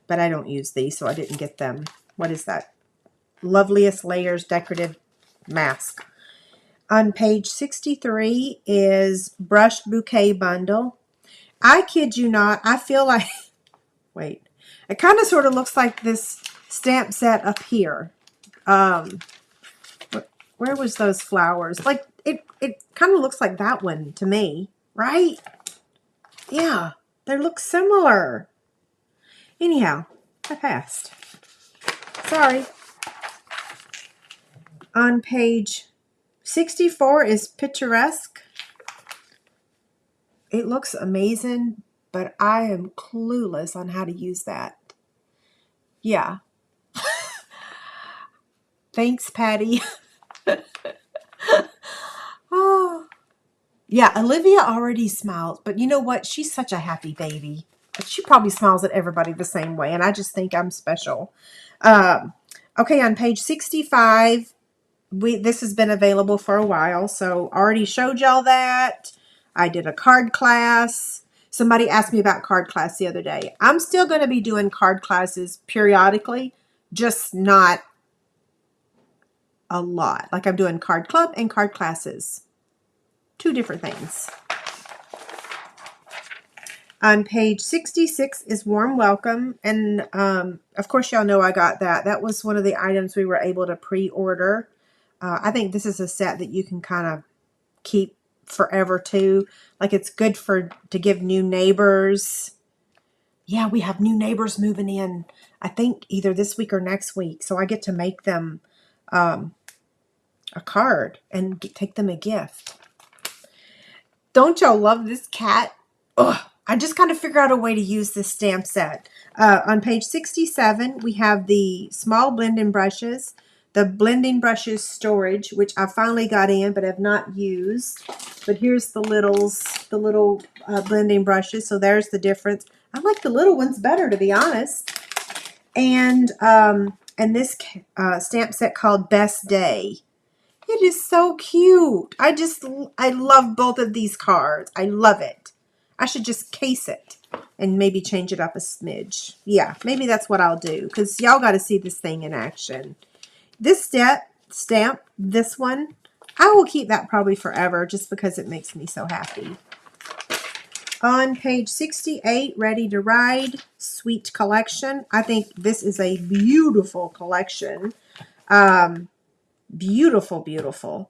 But I don't use these, so I didn't get them. What is that? Loveliest Layers Decorative Mask. On page 63 is Brush Bouquet Bundle. I kid you not, I feel like, wait, it kind of sort of looks like this stamp set up here. Where was those flowers? Like, it kind of looks like that one to me, right? Yeah, they look similar. Anyhow, I passed. Sorry. On page 64 is Picturesque. It looks amazing, but I am clueless on how to use that. Yeah. Thanks, Patty. Oh. Yeah, Olivia already smiles, but you know what? She's such a happy baby. She probably smiles at everybody the same way, and I just think I'm special. Okay, on page 65, this has been available for a while, so already showed y'all that. I did a card class. Somebody asked me about card class the other day. I'm still going to be doing card classes periodically, just not a lot. Like I'm doing card club and card classes. Two different things. On page 66 is Warm Welcome. And of course, y'all know I got that. That was one of the items we were able to pre-order. I think this is a set that you can kind of keep forever too. Like it's good to give new neighbors. Yeah, we have new neighbors moving in, I think either this week or next week. So I get to make them a card and take them a gift. Don't y'all love this cat? Ugh. I just kind of figure out a way to use this stamp set. On page 67, we have the small blending brushes, the blending brushes storage, which I finally got in but have not used. But here's the little blending brushes. So there's the difference. I like the little ones better, to be honest. And this stamp set called Best Day. It is so cute. I love both of these cards. I love it. I should just case it and maybe change it up a smidge. Yeah, maybe that's what I'll do because y'all got to see this thing in action. This stamp, this one, I will keep that probably forever just because it makes me so happy. On page 68, Ready to Ride, Sweet Collection. I think this is a beautiful collection. Beautiful, beautiful.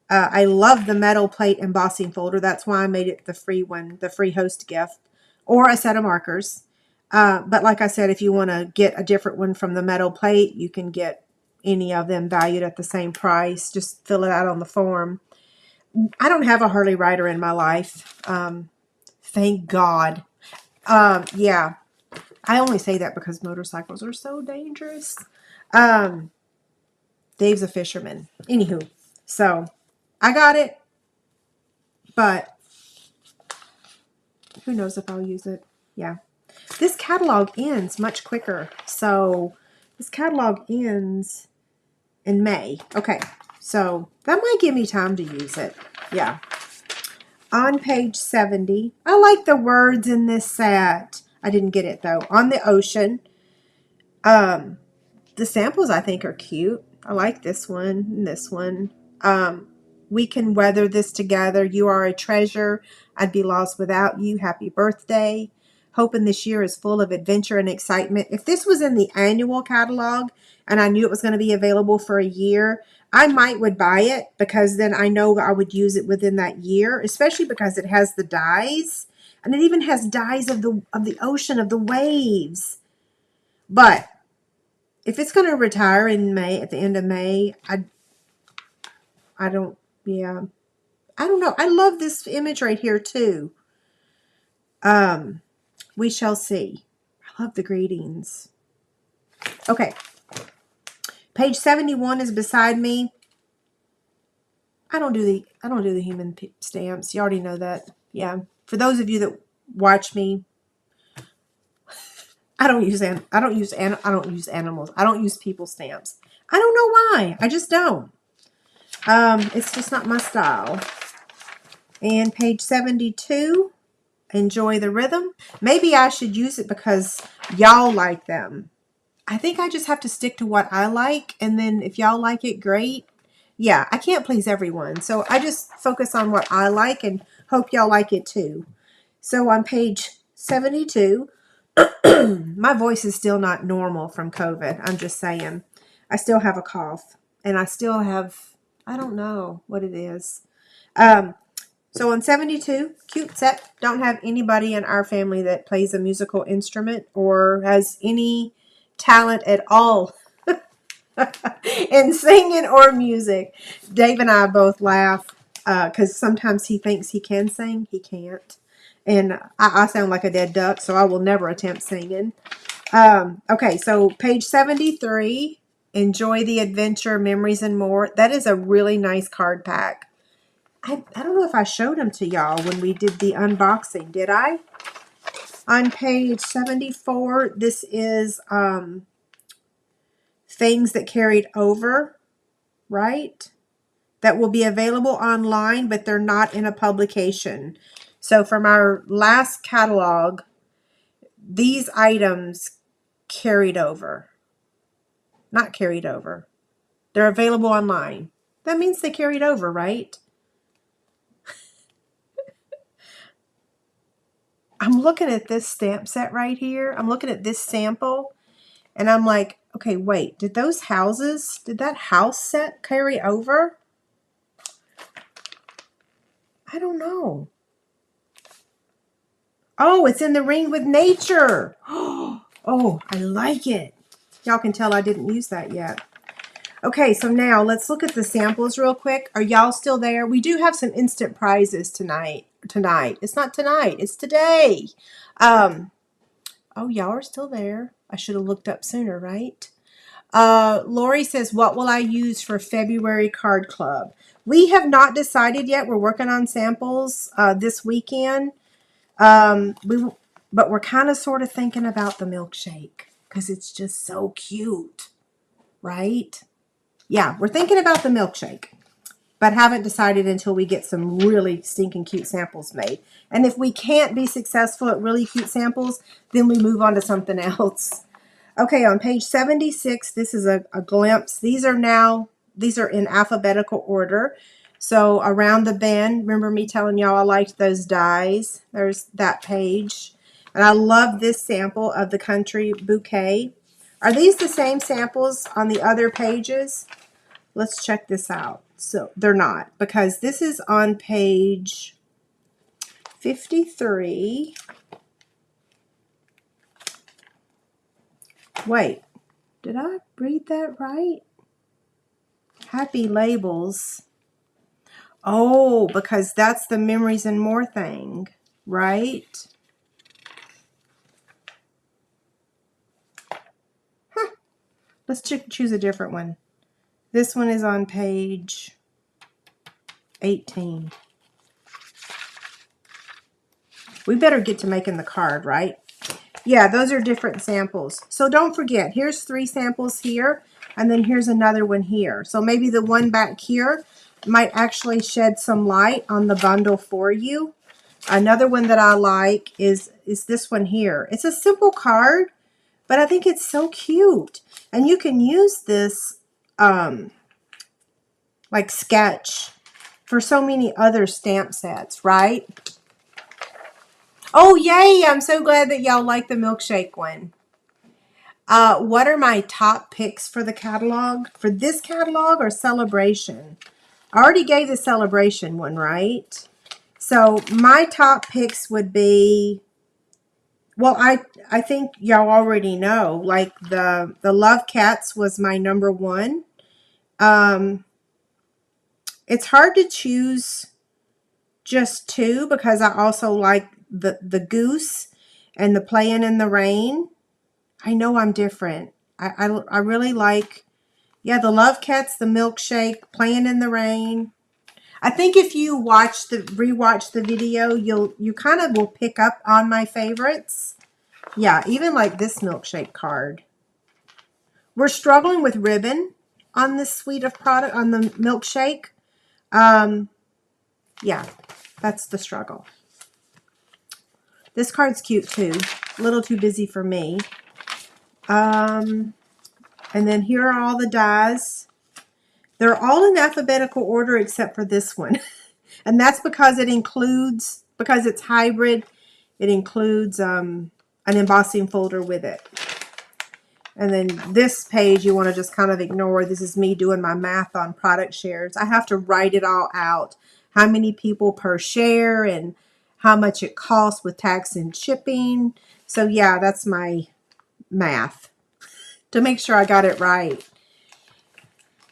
I love the metal plate embossing folder. That's why I made it the free one, the free host gift, or a set of markers. But like I said, if you want to get a different one from the metal plate, you can get any of them valued at the same price. Just fill it out on the form. I don't have a Harley rider in my life. Thank God. Yeah, I only say that because motorcycles are so dangerous. Dave's a fisherman. Anywho, so I got it, but who knows if I'll use it. Yeah. This catalog ends much quicker. So this catalog ends in May. Okay. So that might give me time to use it. Yeah. On page 70, I like the words in this set. I didn't get it though. On the Ocean. The samples I think are cute. I like this one and this one. We can weather this together. You are a treasure. I'd be lost without you. Happy birthday. Hoping this year is full of adventure and excitement. If this was in the annual catalog and I knew it was going to be available for a year, I would buy it because then I know I would use it within that year, especially because it has the dies and it even has dies of the ocean, of the waves. But if it's going to retire in May, at the end of May, I don't know. I love this image right here too. We shall see. I love the greetings. Okay. Page 71 is beside me. I don't do the human stamps. You already know that. Yeah. For those of you that watch me, I don't use animals. I don't use people stamps. I don't know why. I just don't. It's just not my style. And page 72, enjoy the rhythm. Maybe I should use it because y'all like them. I think I just have to stick to what I like, and then if y'all like it, great. Yeah, I can't please everyone, so I just focus on what I like and hope y'all like it too. So on page 72, my voice is still not normal from COVID. I'm just saying. I still have a cough, and I still have, I don't know what it is. So on 72, cute set. Don't have anybody in our family that plays a musical instrument or has any talent at all in singing or music. Dave and I both laugh because sometimes he thinks he can sing. He can't. And I sound like a dead duck, so I will never attempt singing. Okay, so page 73, enjoy the adventure, memories and more. That is a really nice card pack. I don't know if I showed them to y'all when we did the unboxing. Did I? On page 74, this is things that carried over, right? That will be available online, but they're not in a publication. So from our last catalog, these items carried over. Not carried over. They're available online. That means they carried over, right? I'm looking at this stamp set right here. I'm looking at this sample, and I'm like, okay, wait, did that house set carry over? I don't know. Oh, it's in the Ring with Nature. Oh, I like it. Y'all can tell I didn't use that yet. Okay, so now let's look at the samples real quick. Are y'all still there? We do have some instant prizes tonight. It's not tonight. It's today. Oh, y'all are still there. I should have looked up sooner, right? Lori says, what will I use for February card club? We have not decided yet. We're working on samples this weekend. But we're kind of sort of thinking about the milkshake because it's just so cute, right? Yeah, we're thinking about the milkshake, but haven't decided until we get some really stinking cute samples made. And if we can't be successful at really cute samples, then we move on to something else. Okay, on page 76, this is a glimpse. These are in alphabetical order. So around the bend, remember me telling y'all I liked those dies. There's that page. And I love this sample of the country bouquet. Are these the same samples on the other pages? Let's check this out. So they're not, because this is on page 53. Wait, did I read that right? Happy labels. Oh, because that's the memories and more thing, right? Huh. Let's choose a different one. This one is on page 18. We better get to making the card, right? Yeah, those are different samples. So don't forget, here's 3 samples here, and then here's another one here. So maybe the one back here might actually shed some light on the bundle for you. Another one that I like is this one here. It's a simple card, but I think it's so cute. And you can use this like sketch for so many other stamp sets, right? Oh, yay! I'm so glad that y'all like the milkshake one. What are my top picks for the catalog? For this catalog or Celebration? I already gave the Celebration one, right? So my top picks would be, well, I think y'all already know, like the Love Cats was my number 1. It's hard to choose just 2 because I also like the Goose and the Playing in the Rain. I know I'm different. I really like, yeah, the Love Cats, the Milkshake, Playing in the Rain. I think if you rewatch the video, you kind of will pick up on my favorites. Yeah, even like this milkshake card. We're struggling with ribbon on this suite of product, on the milkshake. Yeah, that's the struggle. This card's cute too. A little too busy for me. And then here are all the dies. They're all in alphabetical order except for this one. And that's because because it's hybrid, it includes an embossing folder with it. And then this page you want to just kind of ignore. This is me doing my math on product shares. I have to write it all out. How many people per share and how much it costs with tax and shipping. So yeah, that's my math to make sure I got it right.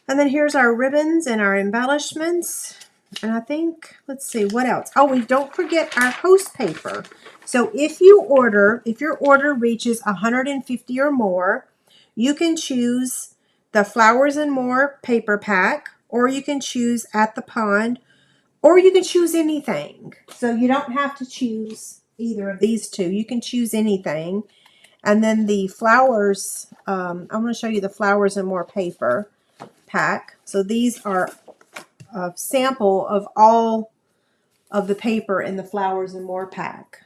And then here's our ribbons and our embellishments. And I think, let's see, what else? Oh, we don't forget our host paper. So if your order reaches 150 or more, you can choose the Flowers and More paper pack, or you can choose At the Pond, or you can choose anything. So you don't have to choose either of these two. You can choose anything. And then the flowers, I'm going to show you the Flowers and More paper pack. So these are a sample of all of the paper in the Flowers and More pack.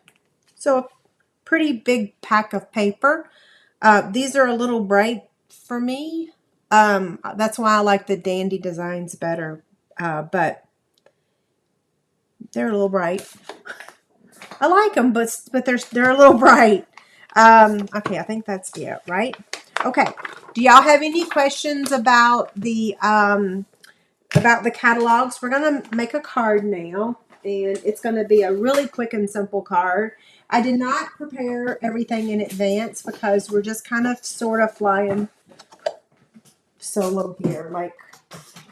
So a pretty big pack of paper. These are a little bright for me. That's why I like the Dandy Designs better. But they're a little bright. I like them, but they're a little bright. Okay, I think that's it, right? Okay. Do y'all have any questions about the catalogs? We're gonna make a card now, and it's gonna be a really quick and simple card. I did not prepare everything in advance because we're just kind of sort of flying solo here. Like,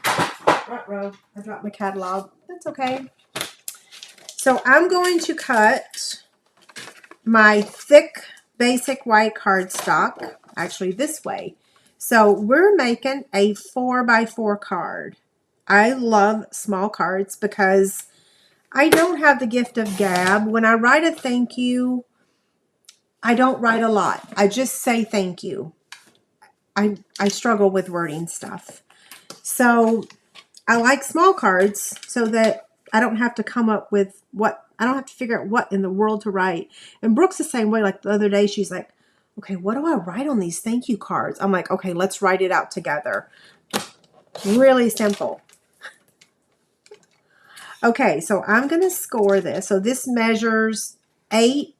I dropped my catalog. That's okay. So I'm going to cut my thick basic white cardstock actually this way. So we're making a 4x4 card. I love small cards because I don't have the gift of gab. When I write a thank you, I don't write a lot. I just say thank you. I struggle with wording stuff. So I like small cards so that I don't have to come up with I don't have to figure out what in the world to write. And Brooke's the same way. Like the other day, she's like, okay, what do I write on these thank you cards? I'm like, okay, let's write it out together. Really simple. Okay, so I'm going to score this. So this measures 8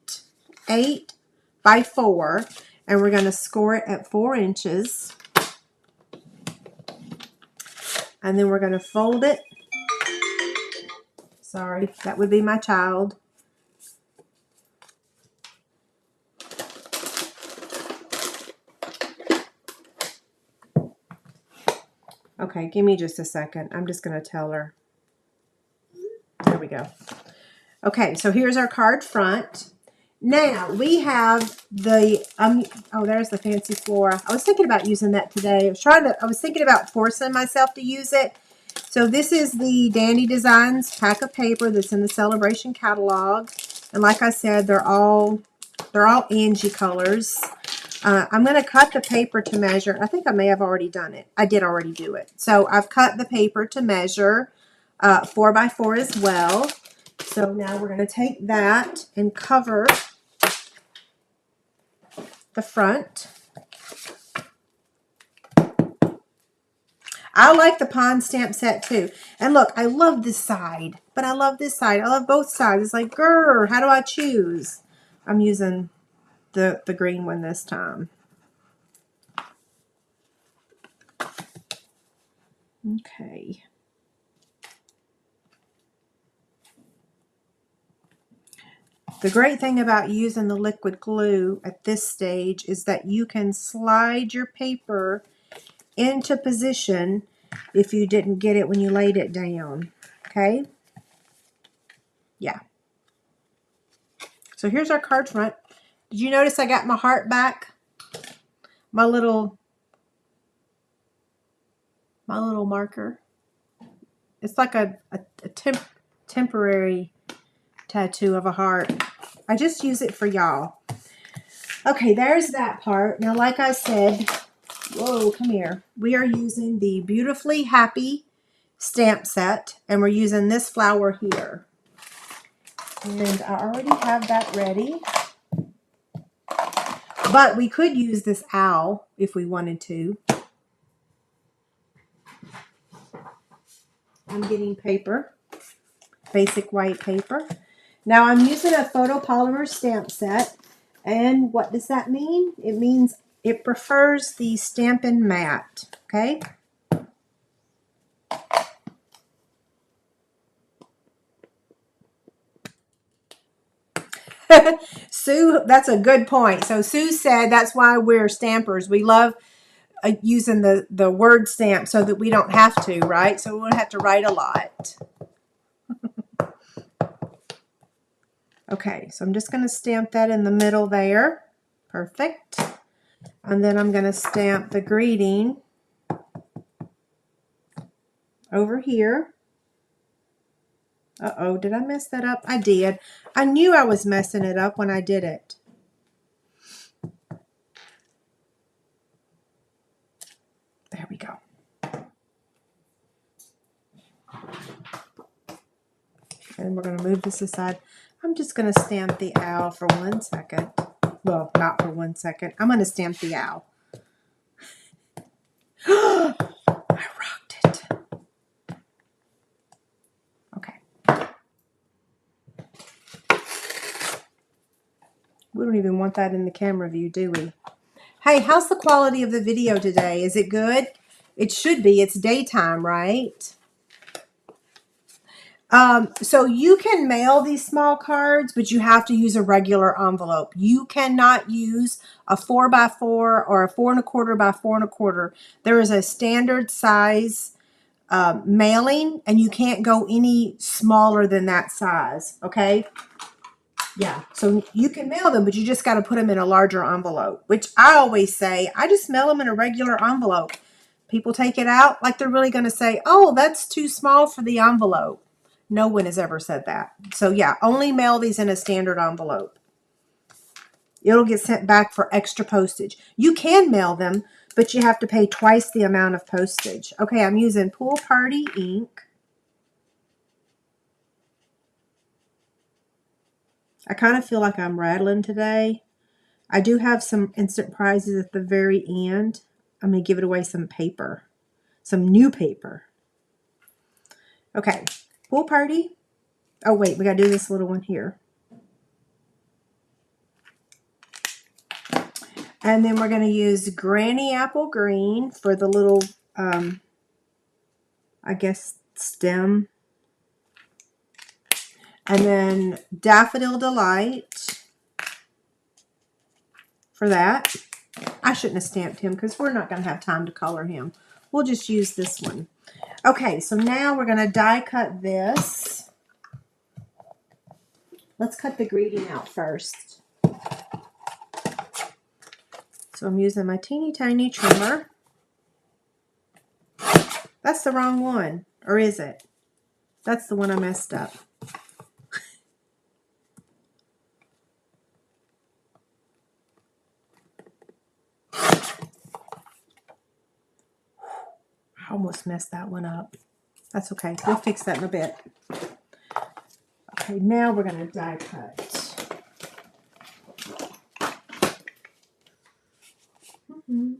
by 4, and we're going to score it at 4 inches. And then we're going to fold it. Sorry, that would be my child. Okay, give me just a second. I'm just going to tell her. There we go. Okay, so here's our card front. Now we have the oh, there's the fancy flora. I was thinking about using that today. I was thinking about forcing myself to use it. So this is the Dandy Designs pack of paper that's in the Celebration catalog. And like I said, they're all Angie colors. I'm going to cut the paper to measure. I think I may have already done it. I did already do it. So I've cut the paper to measure 4x4 as well. So now we're going to take that and cover the front. I like the Pond stamp set too. And look, I love this side, but I love this side. I love both sides. It's like, grr, how do I choose? I'm using the green one this time. Okay. The great thing about using the liquid glue at this stage is that you can slide your paper into position if you didn't get it when you laid it down. Okay? Yeah. So here's our card front. Did you notice I got my heart back? My little marker. It's like a temporary tattoo of a heart. I just use it for y'all. Okay, there's that part. Now, like I said, whoa, come here. We are using the Beautifully Happy stamp set, and we're using this flower here. And I already have that ready. But we could use this owl if we wanted to. I'm getting paper, basic white paper. Now I'm using a photopolymer stamp set. And what does that mean? It means it prefers the Stampin' Matte, okay? Sue, that's a good point. So Sue said that's why we're stampers. We love using the word stamp so that we don't have to, right? So we won't have to write a lot. Okay, so I'm just going to stamp that in the middle there. Perfect. And then I'm going to stamp the greeting over here. Uh-oh, did I mess that up? I did. I knew I was messing it up when I did it. There we go. And we're going to move this aside. I'm just going to stamp the owl for 1 second. Well, not for 1 second. I'm going to stamp the owl. I rocked it. Okay. We don't even want that in the camera view, do we? Hey, how's the quality of the video today? Is it good? It should be. It's daytime, right? So you can mail these small cards, but you have to use a regular envelope. You cannot use a 4x4 or a 4 1/4 by 4 1/4. There is a standard size mailing, and you can't go any smaller than that size. Okay. Yeah. So you can mail them, but you just got to put them in a larger envelope, which I always say, I just mail them in a regular envelope. People take it out like they're really going to say, oh, that's too small for the envelope. No one has ever said that. So yeah, only mail these in a standard envelope. It'll get sent back for extra postage. You can mail them, but you have to pay twice the amount of postage. Okay, I'm using Pool Party ink. I kind of feel like I'm rattling today. I do have some instant prizes at the very end. I'm going to give it away some paper. Some new paper. Okay, Pool Party. Oh, wait, we got to do this little one here. And then we're going to use Granny Apple Green for the little, I guess, stem. And then Daffodil Delight for that. I shouldn't have stamped him because we're not going to have time to color him. We'll just use this one. Okay, so now we're going to die cut this. Let's cut the greeting out first. So I'm using my teeny tiny trimmer. That's the wrong one, or is it? That's the one I messed up. I almost messed that one up. That's okay. We'll fix that in a bit. Okay, now we're going to die cut.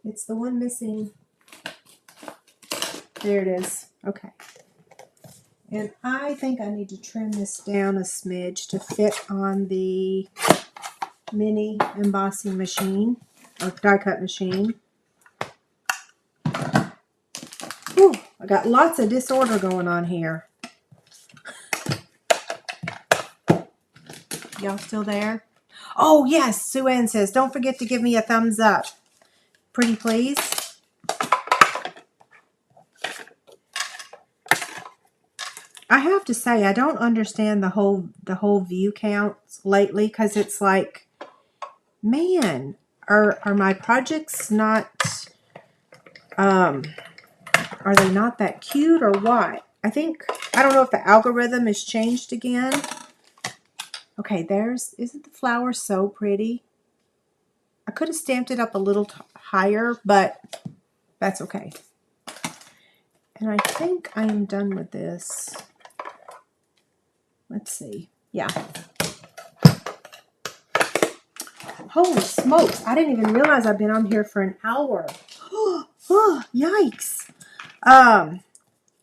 It's the one missing. There it is. Okay. And I think I need to trim this down a smidge to fit on the mini embossing machine or die cut machine. Whew, I got lots of disorder going on here. Y'all still there? Oh, yes. Sue Ann says, don't forget to give me a thumbs up. Pretty please. I have to say, I don't understand the whole view counts lately because it's like, man, are my projects not, are they not that cute or what? I think, I don't know if the algorithm has changed again. Okay, isn't the flower so pretty? I could have stamped it up a little higher, but that's okay. And I think I am done with this. Let's see. Yeah. Holy smokes. I didn't even realize I've been on here for an hour. Oh, yikes.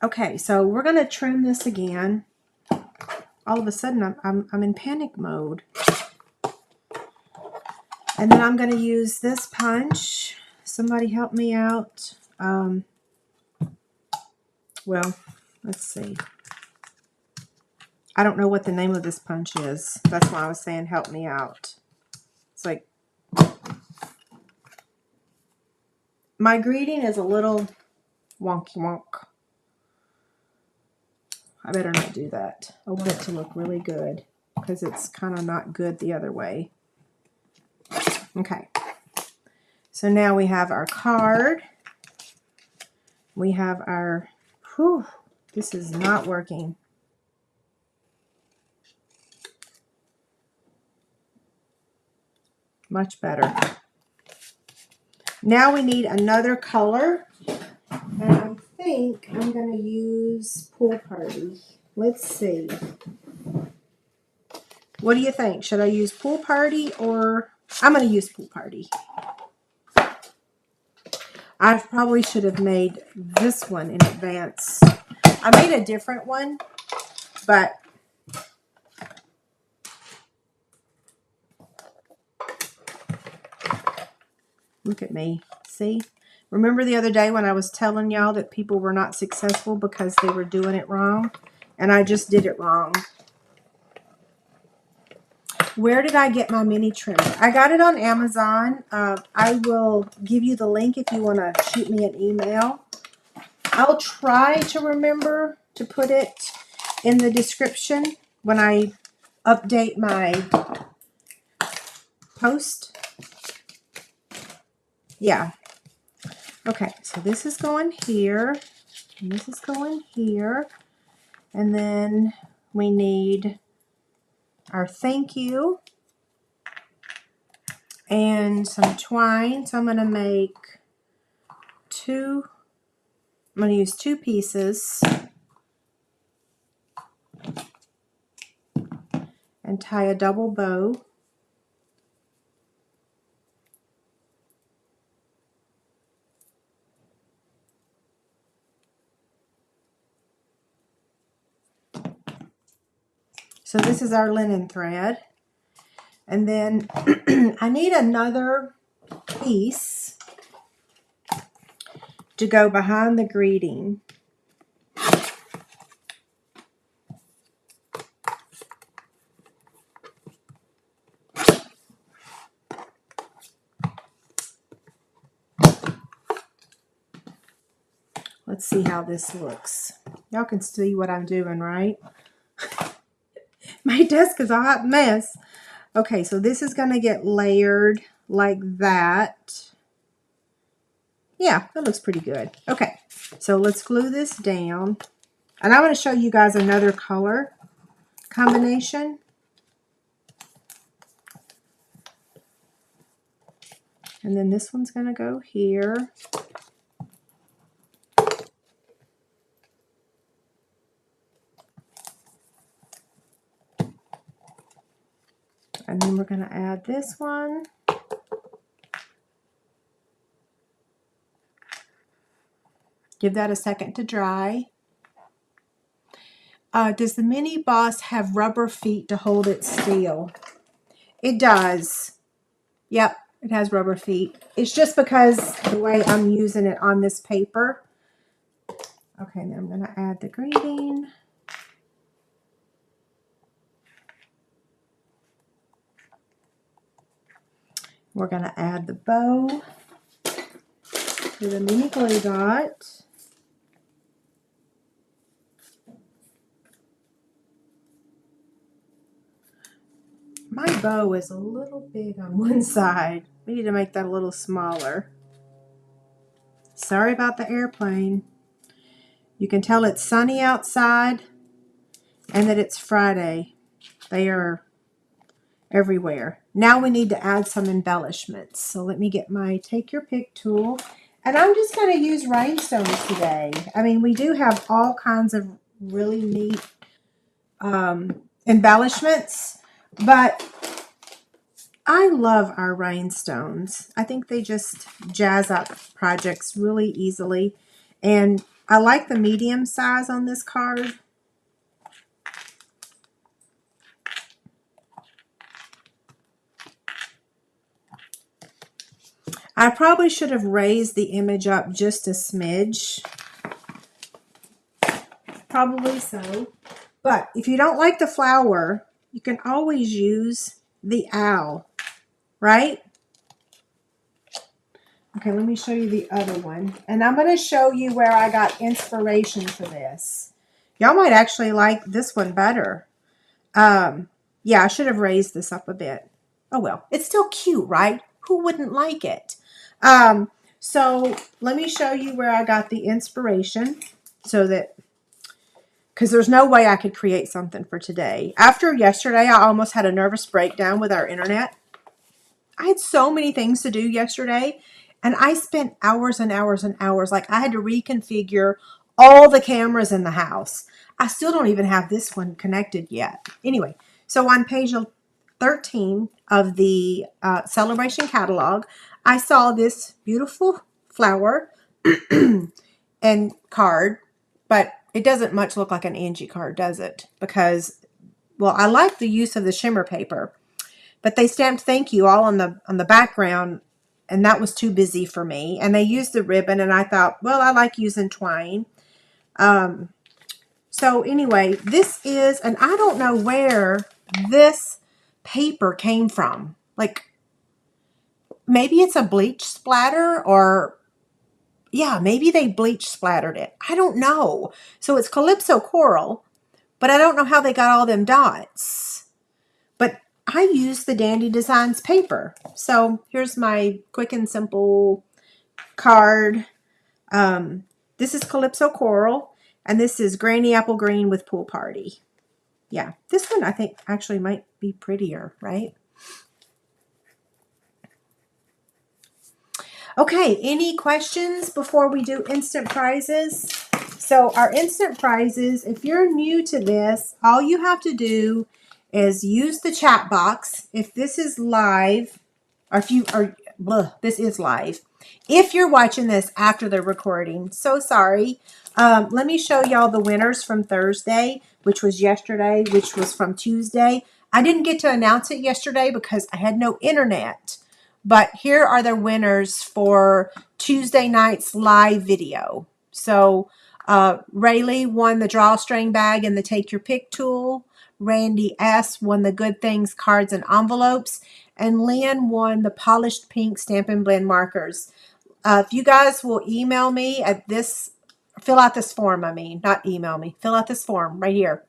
Okay, so we're going to trim this again. All of a sudden, I'm in panic mode. And then I'm going to use this punch. Somebody help me out. Well, let's see. I don't know what the name of this punch is. That's why I was saying help me out. It's like, my greeting is a little wonky wonk. I better not do that. I want it to look really good because it's kind of not good the other way. Okay. So now we have our card. We have our, whew, this is not working. Much better. Now we need another color. And I think I'm going to use Pool Party. Let's see. What do you think? Should I use Pool Party or... I'm going to use Pool Party. I probably should have made this one in advance. I made a different one, but... Look at me. See? Remember the other day when I was telling y'all that people were not successful because they were doing it wrong? And I just did it wrong. Where did I get my mini trimmer? I got it on Amazon. I will give you the link if you want to shoot me an email. I'll try to remember to put it in the description when I update my post. Yeah. Okay, so this is going here, and this is going here, and then we need our thank you and some twine. So I'm going to make I'm going to use 2 pieces and tie a double bow. So this is our linen thread. And then I need another piece to go behind the greeting. Let's see how this looks. Y'all can see what I'm doing, right? My desk is a hot mess. Okay, so this is going to get layered like that. Yeah, that looks pretty good. Okay, so let's glue this down. And I'm going to show you guys another color combination. And then this one's going to go here. And then we're going to add this one. Give that a second to dry. Does the Mini Boss have rubber feet to hold it still? It does. Yep, it has rubber feet. It's just because the way I'm using it on this paper. Okay, now I'm going to add the greeting. We're going to add the bow to the mini glue dot. My bow is a little big on one side. We need to make that a little smaller. Sorry about the airplane. You can tell it's sunny outside and that it's Friday. They are everywhere. Now we need to add some embellishments. So let me get my Take Your Pick tool. And I'm just going to use rhinestones today. I mean, we do have all kinds of really neat embellishments, but I love our rhinestones. I think they just jazz up projects really easily. And I like the medium size on this card. I probably should have raised the image up just a smidge. Probably so. But if you don't like the flower, you can always use the owl, right? Okay, let me show you the other one. And I'm going to show you where I got inspiration for this. Y'all might actually like this one better. Yeah, I should have raised this up a bit. Oh well, it's still cute, right? Who wouldn't like it? So let me show you where I got the inspiration so that, because there's no way I could create something for today. After yesterday, I almost had a nervous breakdown with our internet. I had so many things to do yesterday, and I spent hours and hours and hours. Like, I had to reconfigure all the cameras in the house. I still don't even have this one connected yet. Anyway, so on page 13 of the Celebration catalog, I saw this beautiful flower and card, but it doesn't much look like an Angie card, does it? Because, well, I like the use of the shimmer paper, but they stamped thank you all on the background, and that was too busy for me. And they used the ribbon, and I thought, well, I like using twine. So anyway, this is, and I don't know where this paper came from. Like, maybe it's a bleach splatter, or yeah, maybe they bleach splattered it. I don't know. So it's Calypso Coral, but I don't know how they got all them dots. But I used the Dandy Designs paper. So here's my quick and simple card. This is Calypso Coral, and this is Granny Apple Green with Pool Party. Yeah, this one I think actually might be prettier, right? Okay, any questions before we do instant prizes? So our instant prizes, if you're new to this, all you have to do is use the chat box. If this is live, or if you are, this is live. If you're watching this after the recording, so sorry. Let me show y'all the winners from Thursday, which was yesterday, which was from Tuesday. I didn't get to announce it yesterday because I had no internet. But here are the winners for Tuesday night's live video. So Rayleigh won the drawstring bag and the Take Your Pick tool. Randy S. won the Good Things cards and envelopes. And Lynn won the polished pink Stampin' Blend markers. If you guys will email me at this, fill out this form, not email me, fill out this form right here.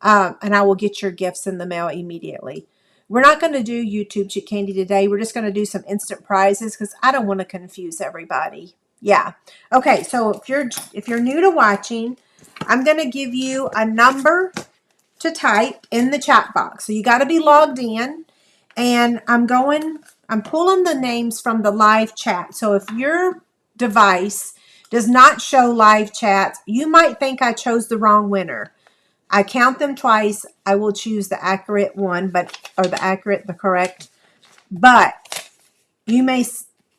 And I will get your gifts in the mail immediately. We're not going to do YouTube Chick Candy today. We're just going to do some instant prizes because I don't want to confuse everybody. Yeah. Okay, so if you're new to watching, I'm going to give you a number to type in the chat box. So you got to be logged in, and I'm pulling the names from the live chat. So if your device does not show live chats, you might think I chose the wrong winner. I count them twice. I will choose the accurate one, the correct. But you may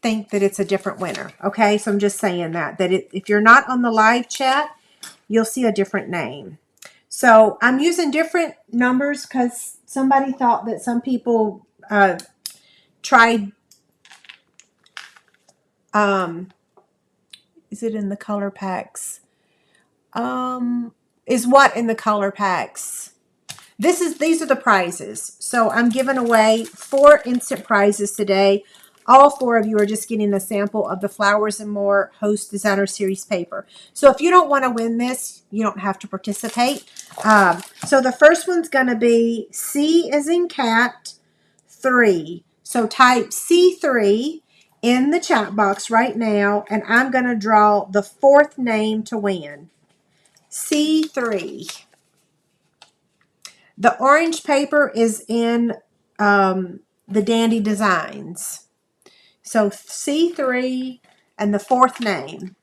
think that it's a different winner. Okay, so I'm just saying that if you're not on the live chat, you'll see a different name. So I'm using different numbers because somebody thought that some people tried. Is it in the color packs? Is what in the color packs? These are the prizes. So I'm giving away 4 instant prizes today. All 4 of you are just getting a sample of the Flowers and More Host Designer Series paper. So if you don't want to win this, you don't have to participate. So the first one's going to be C as in cat 3. So type C3 in the chat box right now, and I'm going to draw the 4th name to win. C3. The orange paper is in the Dandy Designs. So C3 and the fourth name.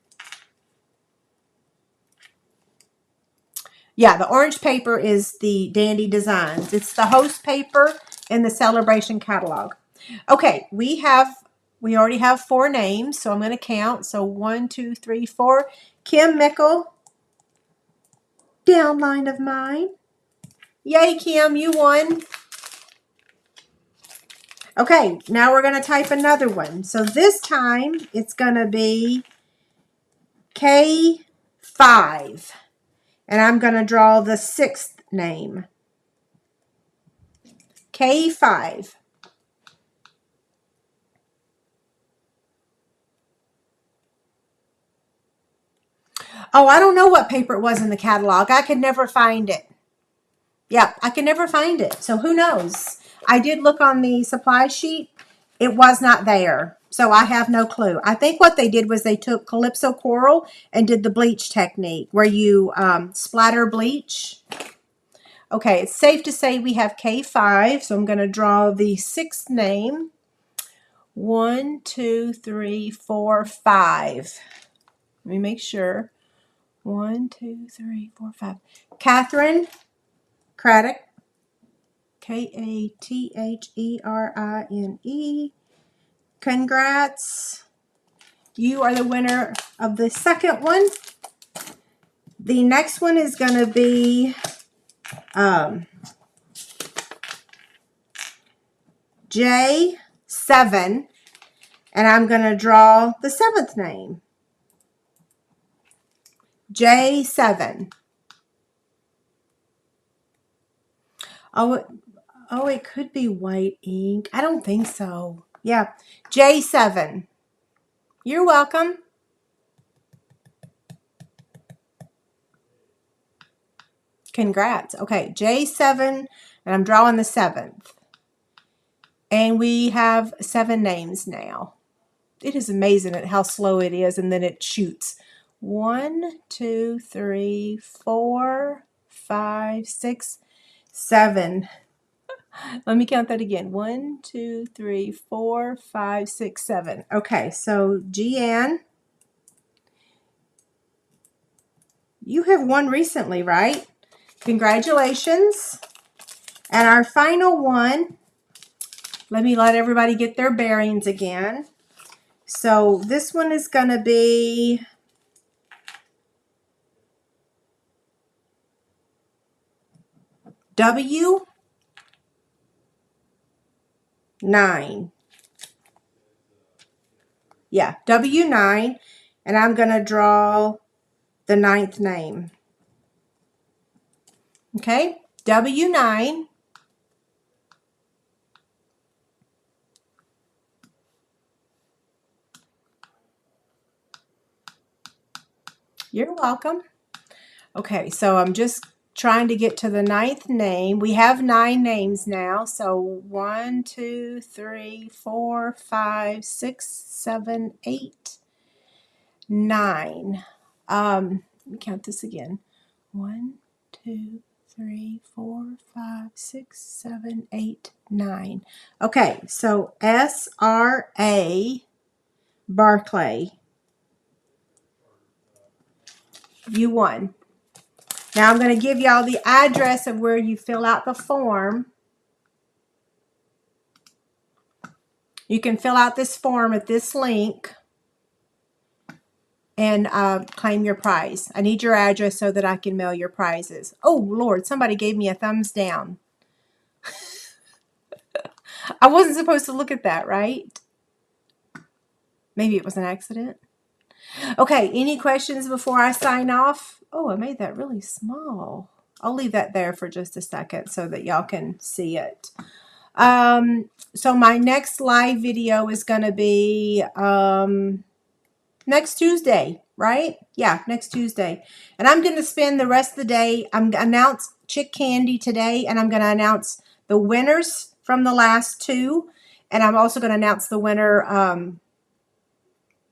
Yeah, the orange paper is the Dandy Designs. It's the host paper in the Celebration catalog. Okay, we already have 4 names, so I'm going to count. So 1, 2, 3, 4. Kim Mickle, downline of mine. Yay, Kim, you won. Okay, now we're going to type another one. So this time it's going to be K5. And I'm going to draw the 6th name. K5. Oh, I don't know what paper it was in the catalog. I could never find it. Yeah, I could never find it. So who knows? I did look on the supply sheet. It was not there. So I have no clue. I think what they did was they took Calypso Coral and did the bleach technique where you splatter bleach. Okay, it's safe to say we have K5. So I'm going to draw the 6th name. 1, 2, 3, 4, 5. Let me make sure. 1, 2, 3, 4, 5. Catherine Craddock. Katherine. Congrats. You are the winner of the second one. The next one is going to be J7. And I'm going to draw the 7th name. J7. Oh, it could be white ink. I don't think so. Yeah, J7. You're welcome. Congrats. Okay, J7, and I'm drawing the 7th. And we have 7 names now. It is amazing at how slow it is, and then it shoots. 1, 2, 3, 4, 5, 6, 7. Let me count that again. 1, 2, 3, 4, 5, 6, 7. Okay, so Jeanne, you have won recently, right? Congratulations. And our final one, let everybody get their bearings again. So this one is going to be W9. Yeah, W9. And I'm going to draw the 9th name. Okay, W9. You're welcome. Okay, so I'm just trying to get to the 9th name. We have 9 names now. So 1, 2, 3, 4, 5, 6, 7, 8, 9. Let me count this again. 1, 2, 3, 4, 5, 6, 7, 8, 9. Okay, so S.R.A. Barclay. You won. Now I'm going to give y'all the address of where you fill out the form. You can fill out this form at this link and claim your prize. I need your address so that I can mail your prizes. Oh, Lord, somebody gave me a thumbs down. I wasn't supposed to look at that, right? Maybe it was an accident. Okay, any questions before I sign off? Oh, I made that really small. I'll leave that there for just a second so that y'all can see it. So my next live video is going to be next Tuesday, right? Yeah, next Tuesday. And I'm going to spend the rest of the day. I'm going to announce Chick Candy today, and I'm going to announce the winners from the last 2. And I'm also going to announce the winner.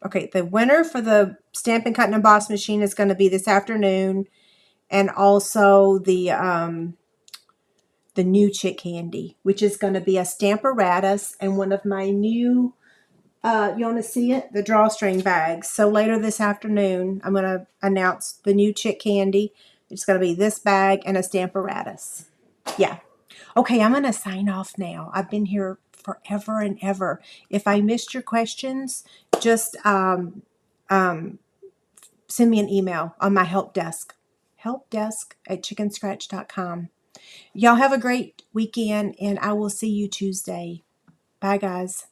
Okay, the winner for the Stampin' Cut and Emboss machine is going to be this afternoon. and also the new chick candy, which is going to be a Stamparatus and one of my new, you want to see it? The drawstring bags. So later this afternoon, I'm going to announce the new chick candy. It's going to be this bag and a Stamparatus. Yeah. Okay, I'm going to sign off now. I've been here forever and ever. If I missed your questions, just send me an email on my help desk at chickenscratch.com. Y'all have a great weekend, and I will see you Tuesday. Bye, guys.